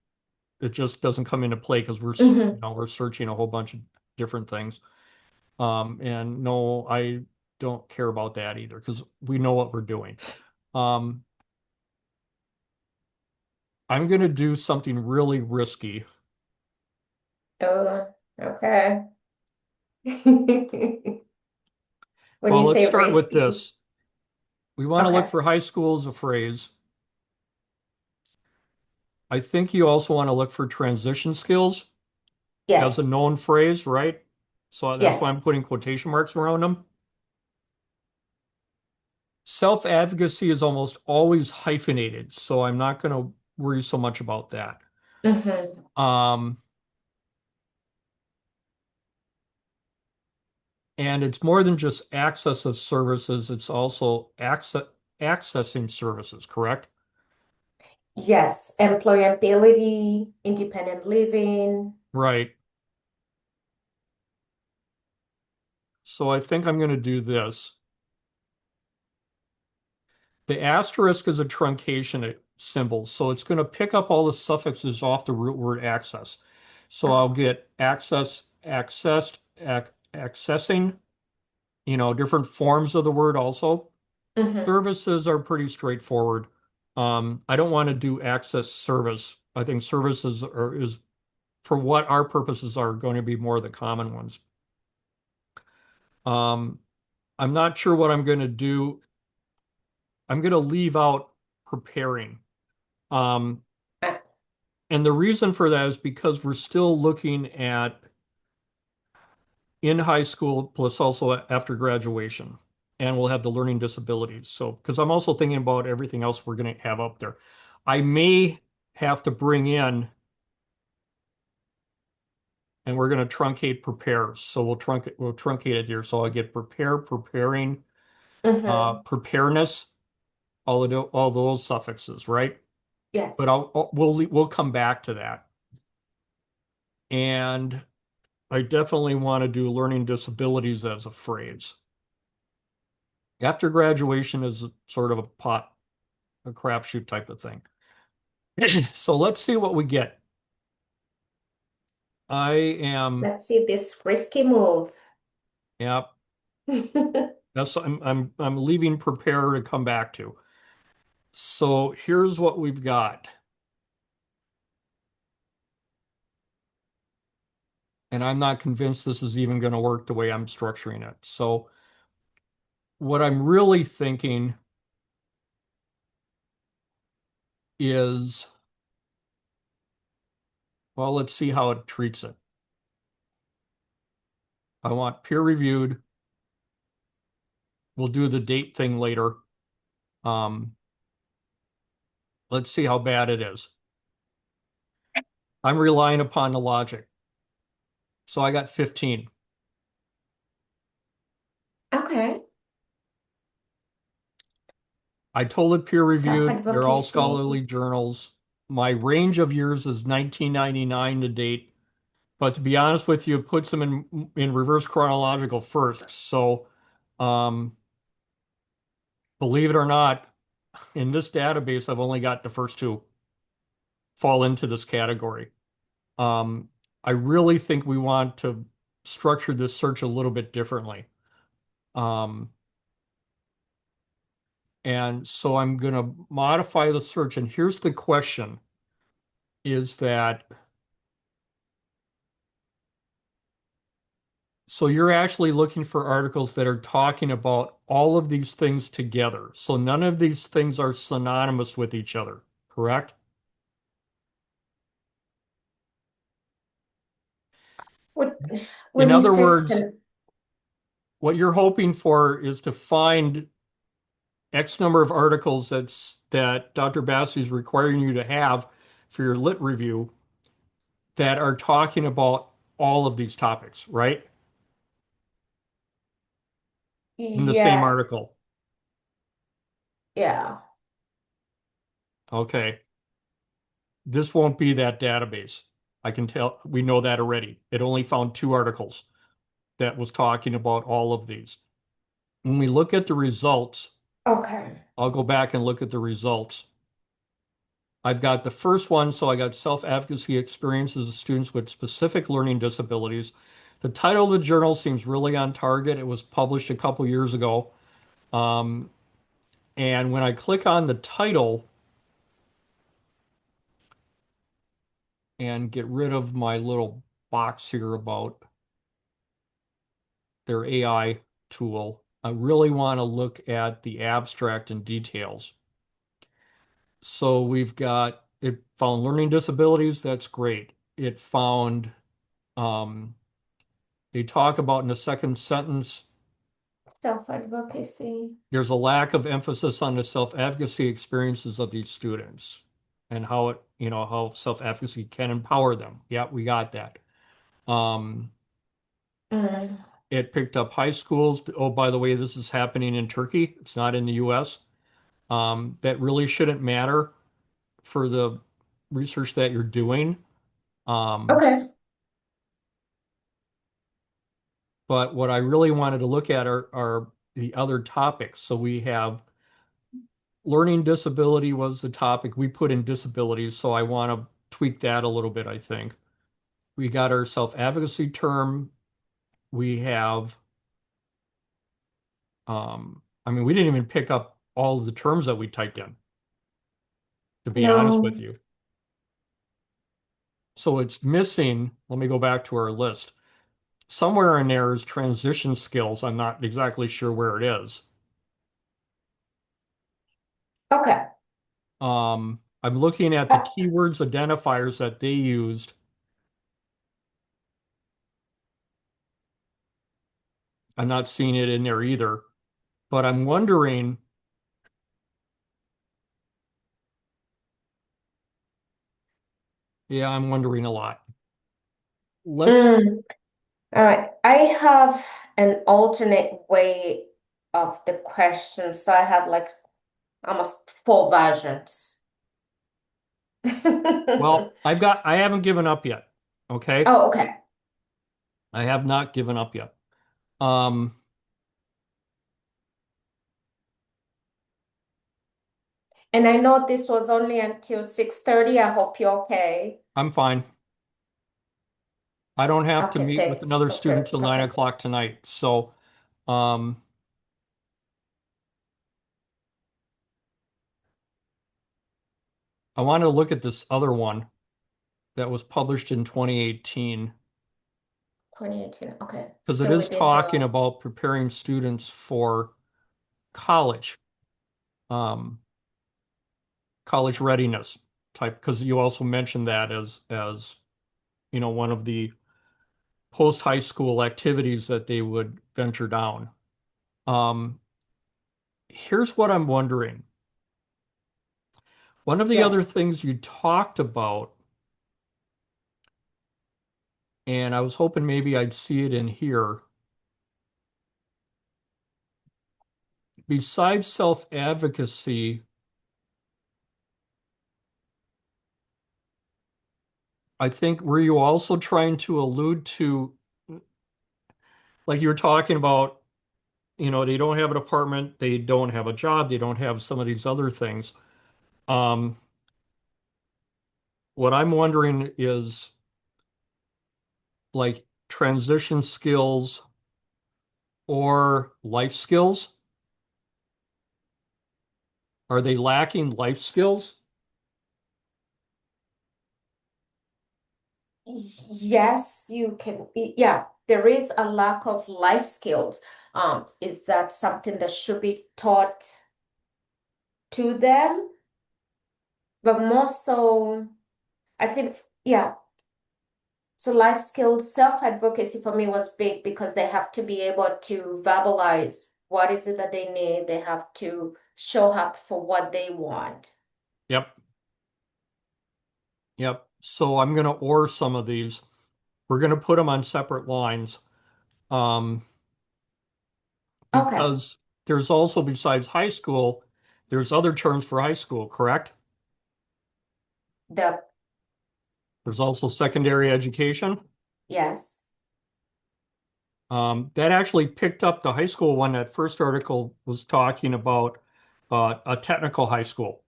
It just doesn't come into play because Hmm. we're searching a whole bunch of different things. And no, I don't care about that either because we know what we're doing. Um, I'm going to do something really risky. Oh, okay. When Well, you let's say start with risky. this. We want to look Okay. for high school as a phrase. I think you also want to look for transition skills as a Yes. known phrase, right? So that's why I'm Yes. putting quotation marks around them. Self-advocacy is almost always hyphenated, so I'm not going to worry so much about that. Hmm. Um, and it's more than just access of services, it's also accessing services, correct? Yes, employability, independent living. Right. So I think I'm going to do this. The asterisk is a truncation symbol, so it's going to pick up all the suffixes off the root word access. So I'll Oh. get access, accessed, accessing, different forms of the word also. Mm-hmm. Services are pretty straightforward. I don't want to do access service. I think services is for what our purposes are going to be more the common ones. Um, I'm not sure what I'm going to do. I'm going to leave out preparing. Um, and the reason for that is because we're still looking at in high school plus also after graduation, and we'll have the learning disabilities. So, because I'm also thinking about everything else we're going to have up there. I may have to bring in, and we're going to truncate prepare. So we'll truncate it here. So I get prepare, preparing, Mm-hmm. preparedness, all those suffixes, right? But Yes. we'll come back to that. And I definitely want to do learning disabilities as a phrase. After graduation is sort of a crapshoot type of thing. So let's see what we get. I am, Let's see this risky move. yeah, I'm leaving prepare to come back to. So here's what we've got. And I'm not convinced this is even going to work the way I'm structuring it. So what I'm really thinking is, well, let's see how it treats it. I want peer reviewed. We'll do the date thing later. Um, let's see how bad it is. I'm relying upon the logic. So I got 15. Okay. I told it peer reviewed. They're all Self-advocacy. scholarly journals. My range of years is 1999 to date. But to be honest with you, it puts them in reverse chronological first. So um, believe it or not, in this database, I've only got the first two fall into this category. Um, I really think we want to structure this search a little bit differently. Um, and so I'm going to modify the search. And here's the question is that, so you're actually looking for articles that are talking about all of these things together. So none of these things are synonymous with each other, correct? When, In when you other say words, what you're hoping for is to find X number of articles that Dr. Bassi is requiring you to have for your lit review that are talking about all of these topics, right? In the same yeah, article. yeah. Okay. This won't be that database. I can tell, we know that already. It only found two articles that was talking about all of these. When we look at the results, Okay. I'll go back and look at the results. I've got the first one, so I got self-advocacy experiences of students with specific learning disabilities. The title of the journal seems really on target. It was published a couple years ago. Um, and when I click on the title and get rid of my little box here about their AI tool, I really want to look at the abstract and details. So we've got, it found learning disabilities. That's great. It found, um, they talk about in the second sentence, Self-advocacy. there's a lack of emphasis on the self-advocacy experiences of these students and how how self-advocacy can empower them. Yeah, we got that. Um, Mm. it picked up high schools. Oh, by the way, this is happening in Turkey. It's not in the US. That really shouldn't matter. for the research that you're doing. Um, Okay. but what I really wanted to look at are the other topics. So we have learning disability was the topic we put in disabilities. So I want to tweak that a little bit, I think. We got our self-advocacy term. We have, I mean, we didn't even pick up all of the terms that we typed in, to be honest with No. you. So it's missing. Let me go back to our list. Somewhere in there is transition skills. I'm not exactly sure where it is. Okay. I'm looking at the Uh, keywords identifiers that they used. I'm not seeing it in there either, but I'm wondering, yeah, I'm wondering a lot. Let's, mm, all right. I have an alternate way of the question, so I have like almost four versions. well, I haven't given up yet. Okay. Oh, okay. I have not given up yet. Um, And I know this was only until 6:30. I hope you're okay. I'm fine. I don't have to Okay, meet with thanks, another student Dr. till nine Professor. o'clock tonight. So, um, I want to look at this other one that was published in 2018 2018. Okay. because it Still is within talking the about preparing students for college, um, college readiness type. Because you also mentioned that as one of the post high school activities that they would venture down. Um, Here's what I'm wondering. One of the other yes. things you talked about, and I was hoping maybe I'd see it in here, besides self-advocacy, I think were you also trying to allude to, like you were talking about, they don't have an apartment, they don't have a job, they don't have some of these other things. Um, what I'm wondering is like transition skills or life skills. Are they lacking life skills? Yes, you can. Yeah, there is a lack of life skills. Is that something that should be taught to them? But more so, I think, yeah. So life skills, self-advocacy for me was big because they have to be able to verbalize what is it that they need. They have to show up for what they want. Yep. Yep. So I'm going to or some of these. We're going to put them on separate lines um, Okay. because there's also, besides high school, there's other terms for high school, correct? The There's also secondary education. yes. That actually picked up the high school one. That first article was talking about a technical high school.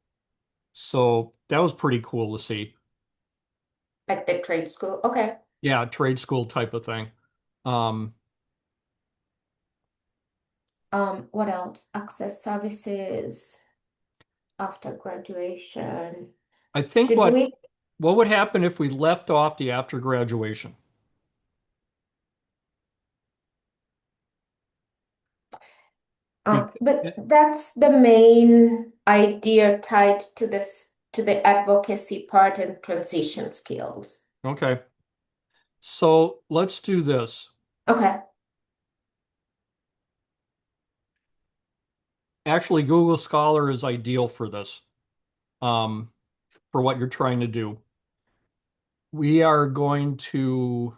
So that was pretty cool to see. Like the trade school. Okay. Yeah, trade school type of thing. Um, What else? Access services after graduation. I think Should what we? what would happen if we left off the after graduation? Because, But that's the main idea tied to this to the advocacy part and transition skills. okay, so let's do this. Okay. Actually, Google Scholar is ideal for this, um, for what you're trying to do. We are going to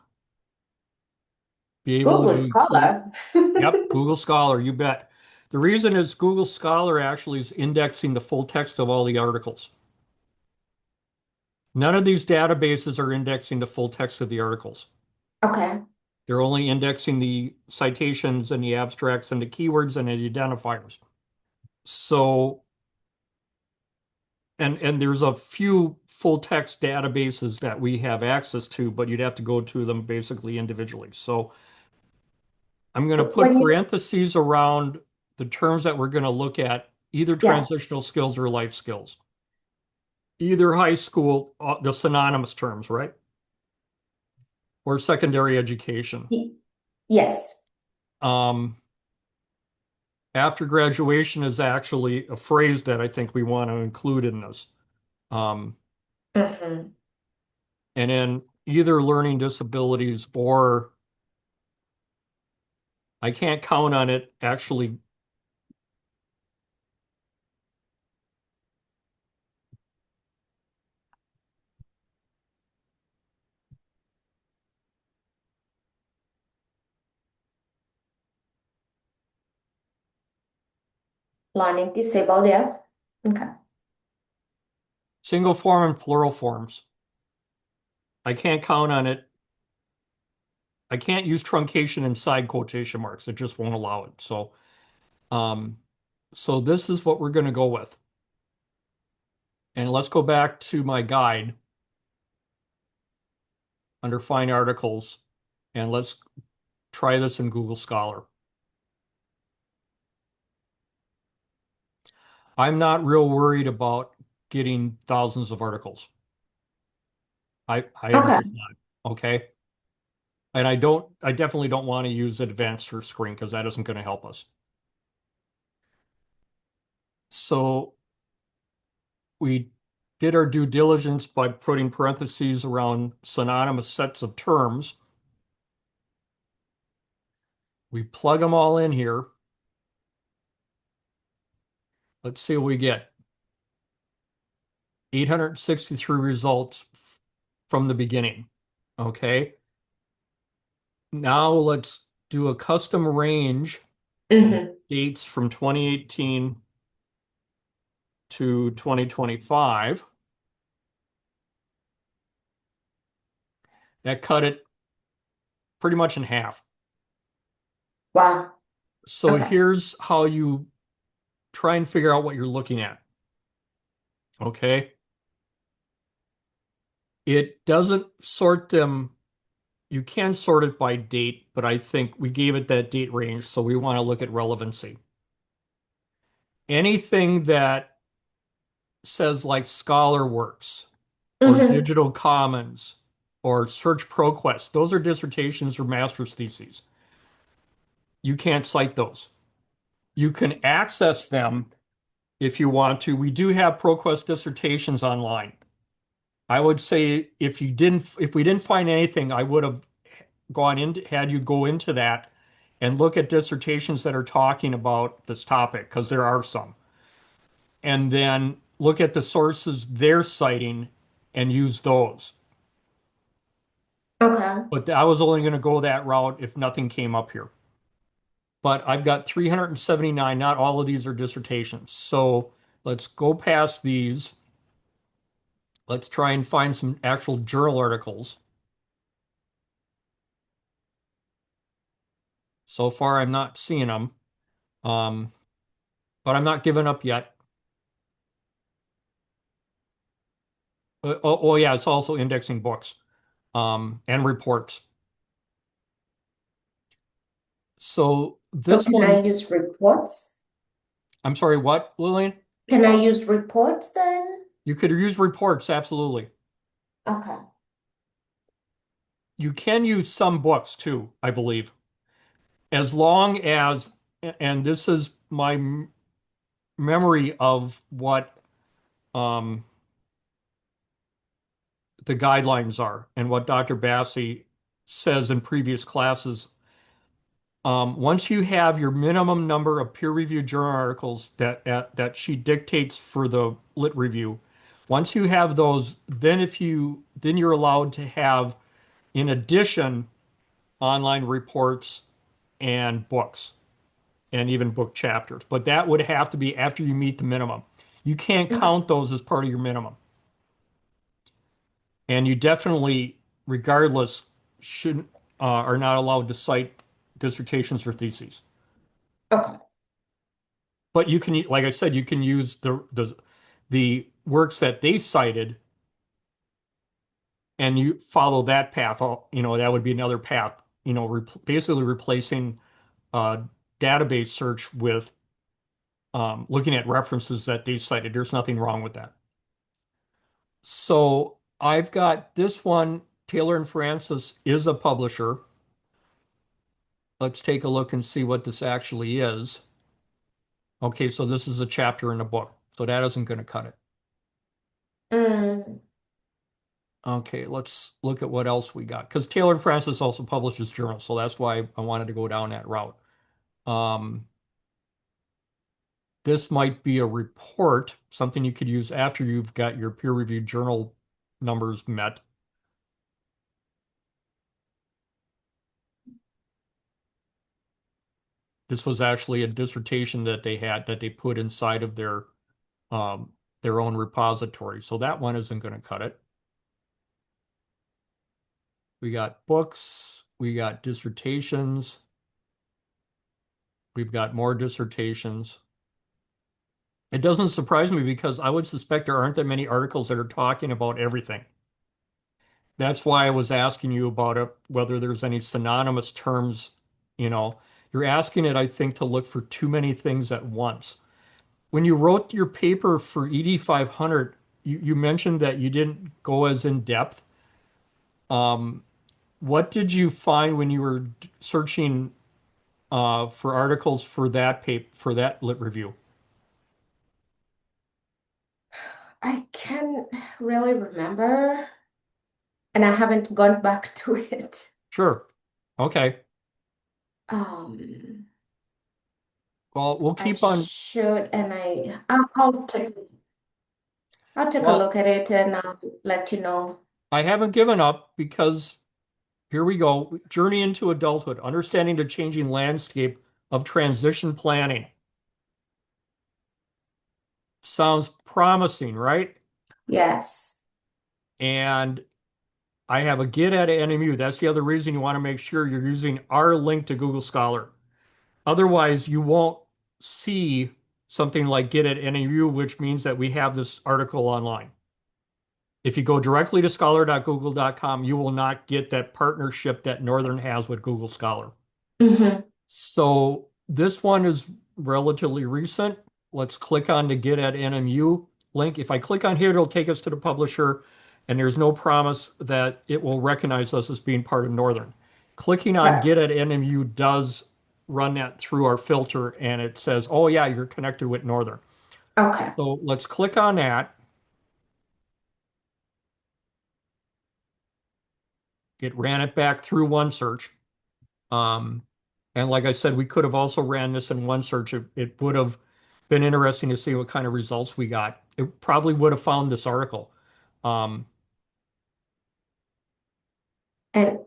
be able Google to include, Scholar. yep, Google Scholar, you bet. The reason is Google Scholar actually is indexing the full text of all the articles. None of these databases are indexing the full text of the articles. Okay. They're only indexing the citations and the abstracts and the keywords and the identifiers. So, and there's a few full text databases that we have access to, but you'd have to go to them basically individually. So I'm going to So put when you, parentheses around the terms that we're going to look at, either yeah, transitional skills or life skills, either high school, the synonymous terms, right? Or secondary education. y- yes. Um, After graduation is actually a phrase that I think we want to include in this. Um, Mm-hmm. and then either learning disabilities or I can't count on it actually. Learning disabled, yeah. Okay. Single form and plural forms. I can't count on it. I can't use truncation inside quotation marks. It just won't allow it. Um, so this is what we're going to go with. And let's go back to my guide under Find Articles, and let's try this in Google Scholar. I'm not real worried about getting thousands of articles. I am Okay. just not. Okay. And I definitely don't want to use advanced search screen because that isn't going to help us. So we did our due diligence by putting parentheses around synonymous sets of terms. We plug them all in here. Let's see what we get. 863 results from the beginning. Okay. Now let's do a custom range of Mm-hmm. dates from 2018 to 2025. That cut it pretty much in half. Wow. So Okay. here's how you try and figure out what you're looking at. Okay. It doesn't sort them. You can sort it by date, but I think we gave it that date range, so we want to look at relevancy. Anything that says like Scholar Works or Mm-hmm. Digital Commons or Search ProQuest, those are dissertations or master's theses. You can't cite those. You can access them if you want to. We do have ProQuest dissertations online. I would say if we didn't find anything, I would have had you go into that and look at dissertations that are talking about this topic, because there are some. And then look at the sources they're citing and use those. Okay. But I was only going to go that route if nothing came up here. But I've got 379. Not all of these are dissertations. So let's go past these. Let's try and find some actual journal articles. So far, I'm not seeing them, um, but I'm not giving up yet. Oh, yeah, it's also indexing books and reports. So So this can I one, use reports? I'm sorry, what, Lillian? Can I use reports then? You could use reports, absolutely. Okay. You can use some books too, I believe, as long as, and this is my memory of what um, the guidelines are and what Dr. Bassi says in previous classes. Once you have your minimum number of peer-reviewed journal articles that she dictates for the lit review, once you have those, then you're allowed to have, in addition, online reports and books and even book chapters. But that would have to be after you meet the minimum. You can't Mm. count those as part of your minimum. And you definitely, regardless, shouldn't are not allowed to cite dissertations or theses. Okay. But you can, like I said, you can use the works that they cited and you follow that path. That would be another path. Basically replacing uh, database search with looking at references that they cited. There's nothing wrong with that. So I've got this one. Taylor and Francis is a publisher. Let's take a look and see what this actually is. Okay, so this is a chapter in a book. So that isn't going to cut it. Mm, Okay, let's look at what else we got. Because Taylor and Francis also publishes journals, so that's why I wanted to go down that route. Um, this might be a report, something you could use after you've got your peer-reviewed journal numbers met. This was actually a dissertation that they had that they put inside of um, their own repository. So that one isn't going to cut it. We got books, we got dissertations, we've got more dissertations. It doesn't surprise me because I would suspect there aren't that many articles that are talking about everything. That's why I was asking you about it, whether there's any synonymous terms. You know, you're asking it, I think, to look for too many things at once. When you wrote your paper for ED 500, you mentioned that you didn't go as in depth. Um, what did you find when you were searching for articles for that paper, for that lit review? I can't really remember, and I haven't gone back to it. Sure. Okay. Um, Well, we'll I keep on. should, and I'll take a Well, look at it and I'll let you know. I haven't given up because here we go. Journey into adulthood, understanding the changing landscape of transition planning. Sounds promising, right? Yes. And I have a Git at NMU. That's the other reason you want to make sure you're using our link to Google Scholar. Otherwise, you won't see something like Git at NMU, which means that we have this article online. If you go directly to scholar.google.com, you will not get that partnership that Northern has with Google Scholar. Mm-hmm. So this one is relatively recent. Let's click on the Get at NMU link. If I click on here, it'll take us to the publisher, and there's no promise that it will recognize us as being part of Northern. Clicking on Right. Get at NMU does run that through our filter, and it says, oh yeah, you're connected with Northern. Okay. So let's click on that. It ran it back through one search. Um, and like I said, we could have also ran this in one search. It would have been interesting to see what kind of results we got. It probably would have found this article. Um, And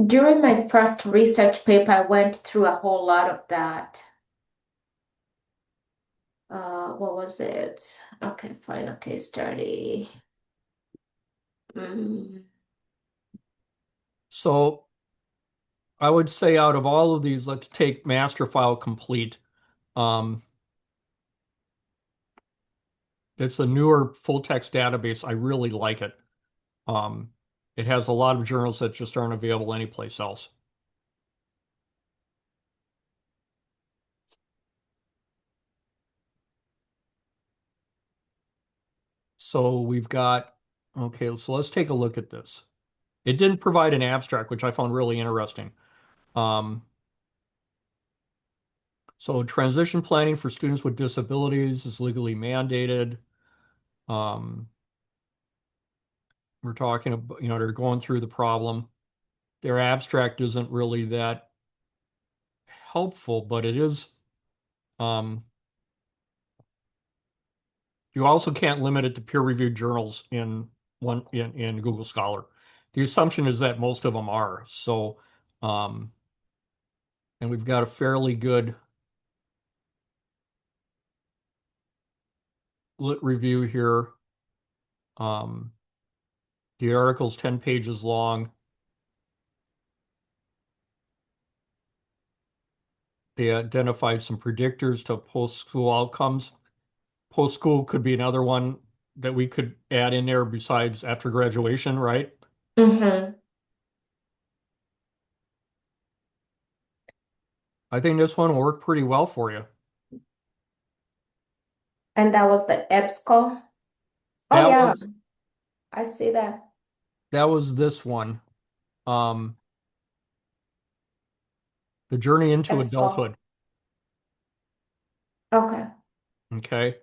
during my first research paper, I went through a whole lot of that. What was it? Okay, fine. Okay, study. Mm. so I would say out of all of these, let's take master file complete. Um, it's a newer full text database. I really like it. Um, it has a lot of journals that just aren't available anyplace else. So we've got, okay, so let's take a look at this. It didn't provide an abstract, which I found really interesting. Um, so transition planning for students with disabilities is legally mandated. Um, we're talking about, they're going through the problem. Their abstract isn't really that helpful, but it is, um, you also can't limit it to peer-reviewed journals in Google Scholar. The assumption is that most of them are. So, um, and we've got a fairly good lit review here. Um, The article's 10 pages long. They identified some predictors to post-school outcomes. Post-school could be another one that we could add in there besides after graduation, right? Mm-hmm. I think this one will work pretty well for you. And that was the EBSCO. Oh That yeah, was I see that. that was this one. Um, The Journey into EBSCO. Adulthood. Okay. Okay.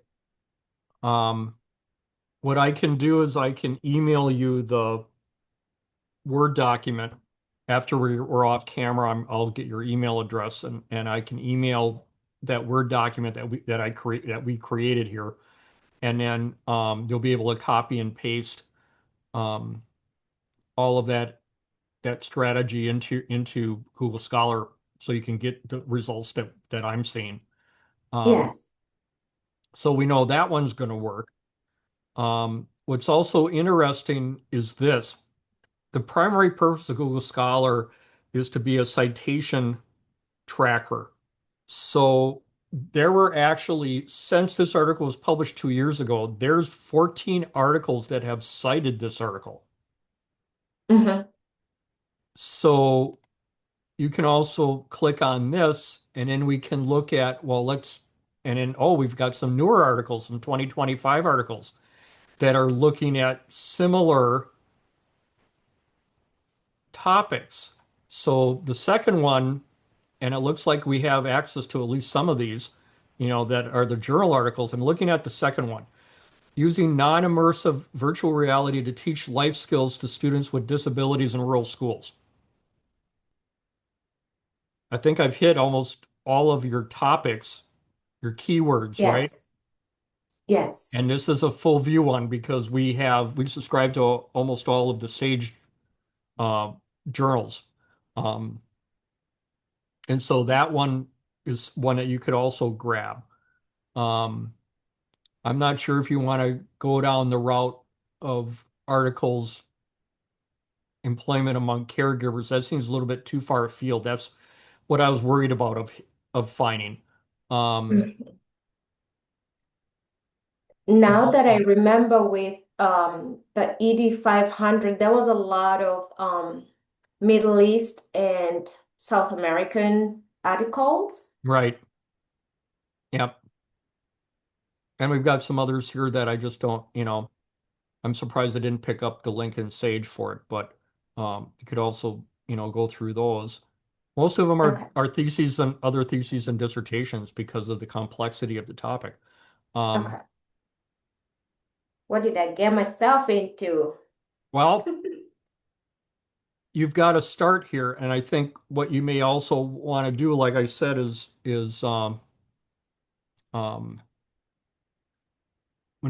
Um, what I can do is I can email you the Word document after we're off camera. I'll get your email address and I can email that Word document that we created here, and then you'll be able to copy and paste um, all of that strategy into Google Scholar so you can get the results that I'm seeing. Um, Yes. so we know that one's going to work. What's also interesting is this. The primary purpose of Google Scholar is to be a citation tracker. So there were actually, since this article was published 2 years ago, there's 14 articles that have cited this article. Mm-hmm. So you can also click on this and then we can look at, well, and then, oh, we've got some newer articles, some 2025 articles that are looking at similar topics. So the second one, and it looks like we have access to at least some of these, that are the journal articles. I'm looking at the second one. Using non-immersive virtual reality to teach life skills to students with disabilities in rural schools. I think I've hit almost all of your topics, your keywords, right? Yes. Yes. And this is a full view one because we subscribe to almost all of the Sage uh, journals. Um, and so that one is one that you could also grab. Um, I'm not sure if you want to go down the route of articles, employment among caregivers. That seems a little bit too far afield. That's what I was worried about of finding. Um, Mhm. and Now that I also, remember with the ED 500, there was a lot of Middle East and South American articles. right. Yep. And we've got some others here that I just don't, I'm surprised I didn't pick up the link in Sage for it, but you could also, go through those. Most of them Okay. are theses and other theses and dissertations because of the complexity of the topic. Um, Okay. What did I get myself into? well, you've got to start here, and I think what you may also want to do, like I said, is um, when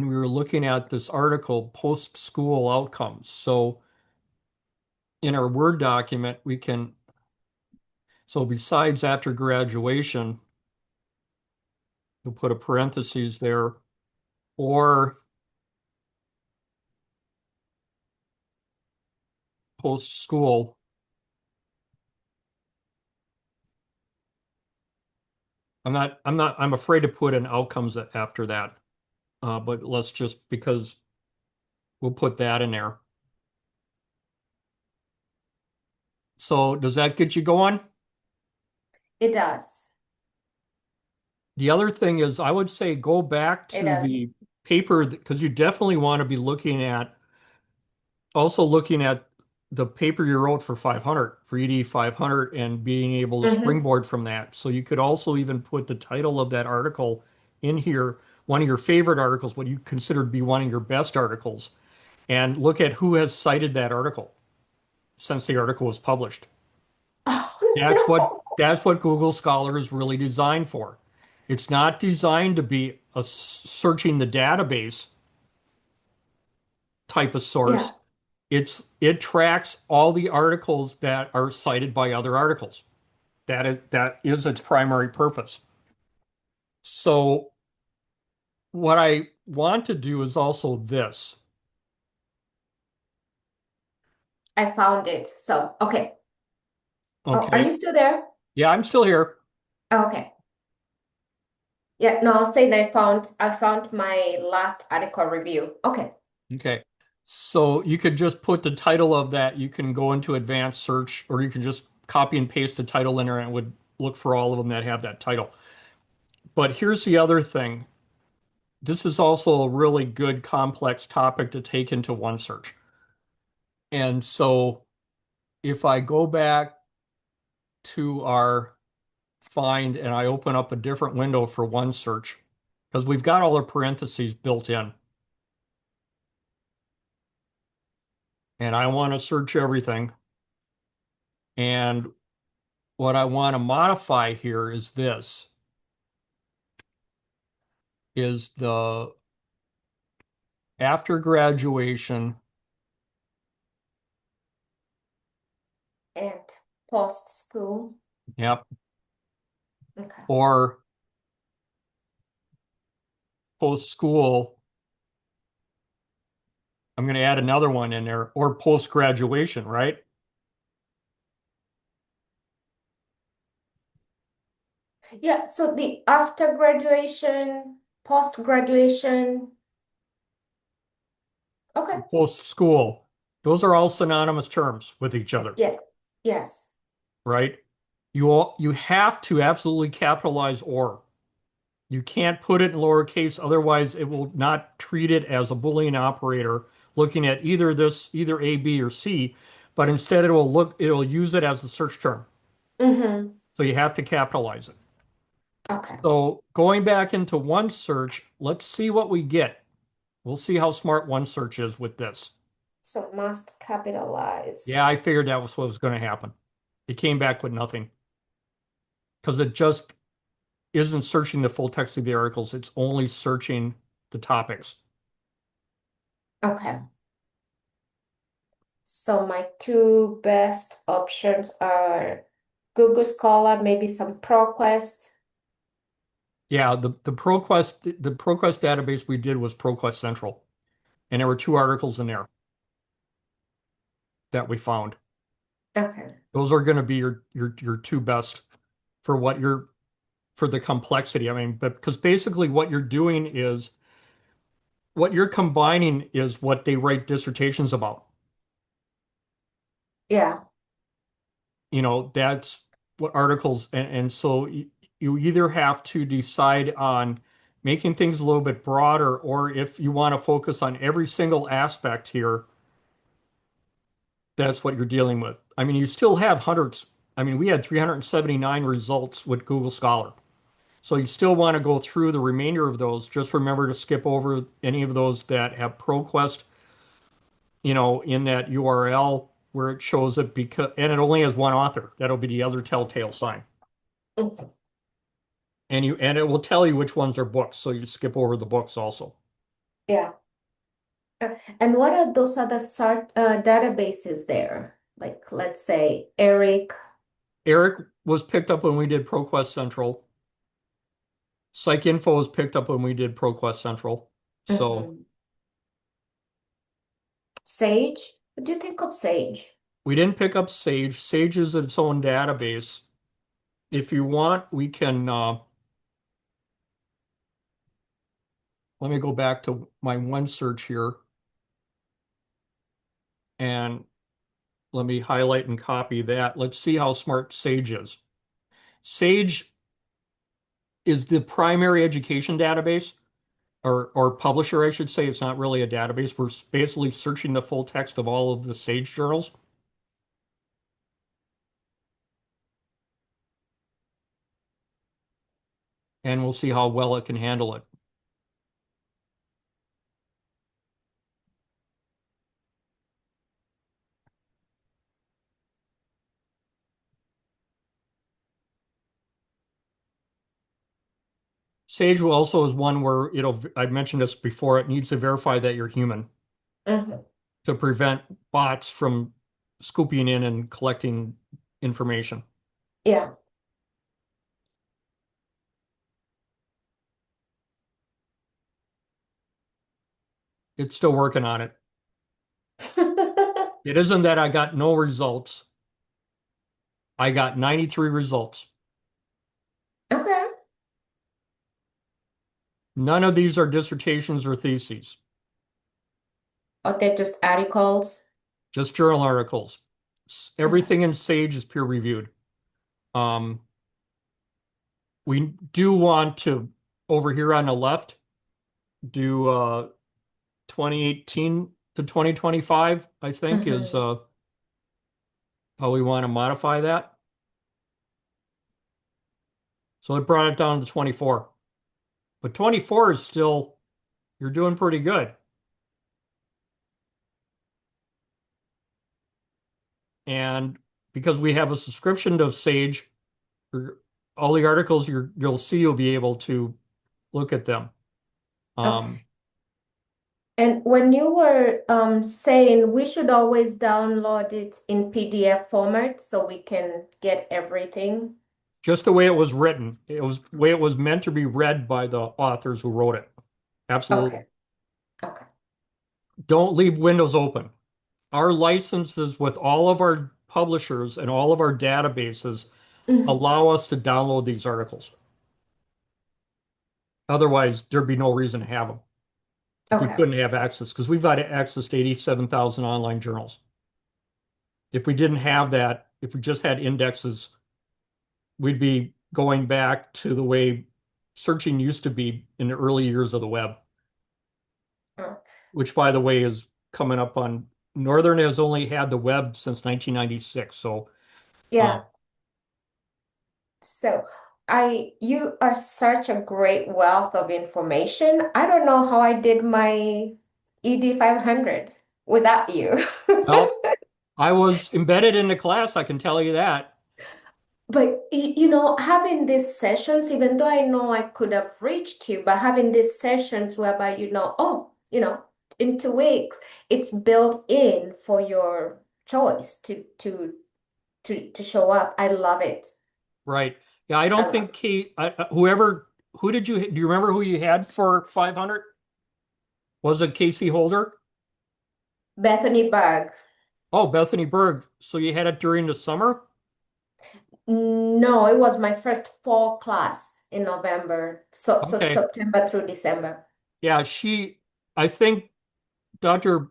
we were looking at this article, post-school outcomes. So in our Word document, so besides after graduation, we'll put a parentheses there, or post-school. I'm afraid to put in outcomes after that. But let's just, because we'll put that in there. So does that get you going? It does. The other thing is, I would say go back It to does. the paper because you definitely want to be looking at the paper you wrote for 500, for ED 500, and being able to Mm-hmm. springboard from that. So you could also even put the title of that article in here, one of your favorite articles, what you consider to be one of your best articles, and look at who has cited that article since the article was published. That's what Oh that's what Google Scholar is really designed for. It's not designed to be a searching the database type of no. Yeah. source. It tracks all the articles that are cited by other articles. That is its primary purpose. So what I want to do is also this. I found it. So, okay. Oh, are Okay. you still there? Yeah, I'm still here. Okay. Yeah, no, I was saying I found my last article review. Okay. Okay. So you could just put the title of that. You can go into advanced search, or you can just copy and paste the title in there and it would look for all of them that have that title. But here's the other thing. This is also a really good complex topic to take into one search. And so if I go back to our find and I open up a different window for one search, because we've got all the parentheses built in, and I want to search everything. And what I want to modify here is this, is the after graduation, And post school. yep, Okay. or post school. I'm going to add another one in there, or post graduation, right? Yeah, so the after graduation, post graduation. Okay. Post school. Those are all synonymous terms with each other, Yeah. Yes. right? You have to absolutely capitalize or. You can't put it in lowercase, otherwise it will not treat it as a Boolean operator looking at either A, B, or C, but instead it'll use it as a search term. Mm-hmm. So you have to capitalize it. Okay. So going back into OneSearch, let's see what we get. We'll see how smart OneSearch is with this. So must Yeah, I capitalize. figured that was what was going to happen. It came back with nothing because it just isn't searching the full text of the articles. It's only searching the topics. Okay. So my two best options are Google Scholar, maybe some ProQuest. Yeah, the ProQuest database we did was ProQuest Central, and there were two articles in there that we found. Okay. Those are going to be your two best for what you're for the complexity. I mean, but because basically what you're combining is what they write dissertations about. Yeah. That's what articles, and so you either have to decide on making things a little bit broader, or if you want to focus on every single aspect here, that's what you're dealing with. I mean, you still have hundreds. I mean, we had 379 results with Google Scholar. So you still want to go through the remainder of those. Just remember to skip over any of those that have ProQuest, in that URL where it shows it, and it only has one author. That'll be the other telltale sign. Mhm. And it will tell you which ones are books. So you skip over the books also. Yeah. And what are those other databases there? Like, let's say Eric. Eric was picked up when we did ProQuest Central. PsycInfo was picked up when we did ProQuest Central. So Mhm. Sage. What do you think of Sage? we didn't pick up Sage. Sage is its own database. If you want, we can, let me go back to my one search here and let me highlight and copy that. Let's see how smart Sage is. Sage is the primary education database or publisher, I should say. It's not really a database. We're basically searching the full text of all of the Sage journals. And we'll see how well it can handle it. Sage also is one where I've mentioned this before, it needs to verify that you're human Mhm. to prevent bots from scooping in and collecting information. Yeah. It's still working on it. It isn't that I got no results. I got 93 results. Okay. None of these are dissertations or theses, Or they're just articles. just journal articles. Okay. Everything in Sage is peer reviewed. Um, we do want to, over here on the left, do 2018 to 2025, I think, is Hmm. how we want to modify that. So it brought it down to 24. But 24 is still, you're doing pretty good. And because we have a subscription to Sage, all the articles you'll see, you'll be able to look at them. Okay. Um, And when you were saying we should always download it in PDF format so we can get everything. just the way it was written, it was the way it was meant to be read by the authors who wrote it. Absolutely. Okay. Okay. Don't leave windows open. Our licenses with all of our publishers and all of our databases Mhm. allow us to download these articles. Otherwise, there'd be no reason to have them if we Okay. couldn't have access, because we've got access to 87,000 online journals. If we didn't have that, if we just had indexes, we'd be going back to the way searching used to be in the early years of the web, Mm. which, by the way, is coming up on Northern has only had the web since 1996. So, Yeah. So you are such a great wealth of information. I don't know how I did my ED 500 without you. well, I was embedded in the class, I can tell you that. But you know, having these sessions, even though I know I could have reached you, but having these sessions whereby you know, oh, in 2 weeks, it's built in for your choice to show up. I love it. Right. Yeah, I I don't love think it. who did do you remember who you had for 500? Was it Casey Holder? Bethany Berg. Oh, Bethany Berg. So you had it during the summer? No, it was my first fall class in November. So Okay. September through December. Yeah, I think Dr.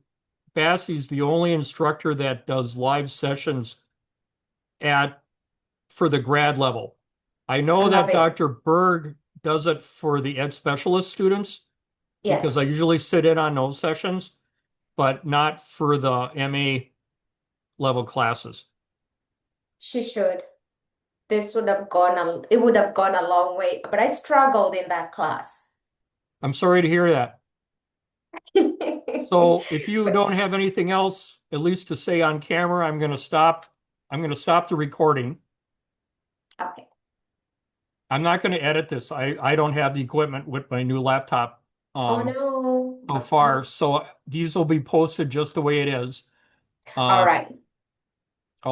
Bassey's the only instructor that does live sessions at for the grad level. I I know love that it. Dr. Berg does it for the ed specialist students because I Yes, usually sit in on those sessions, but not for the MA level classes. she should. It would have gone a long way, but I struggled in that class. I'm sorry to hear that. So if you But don't have anything else, at least to say on camera, I'm going to stop. I'm going to stop the recording. okay. I'm not going to edit this. I don't have the equipment with my new laptop Oh so no. far. So these will be posted just the way it is. All Uh, right.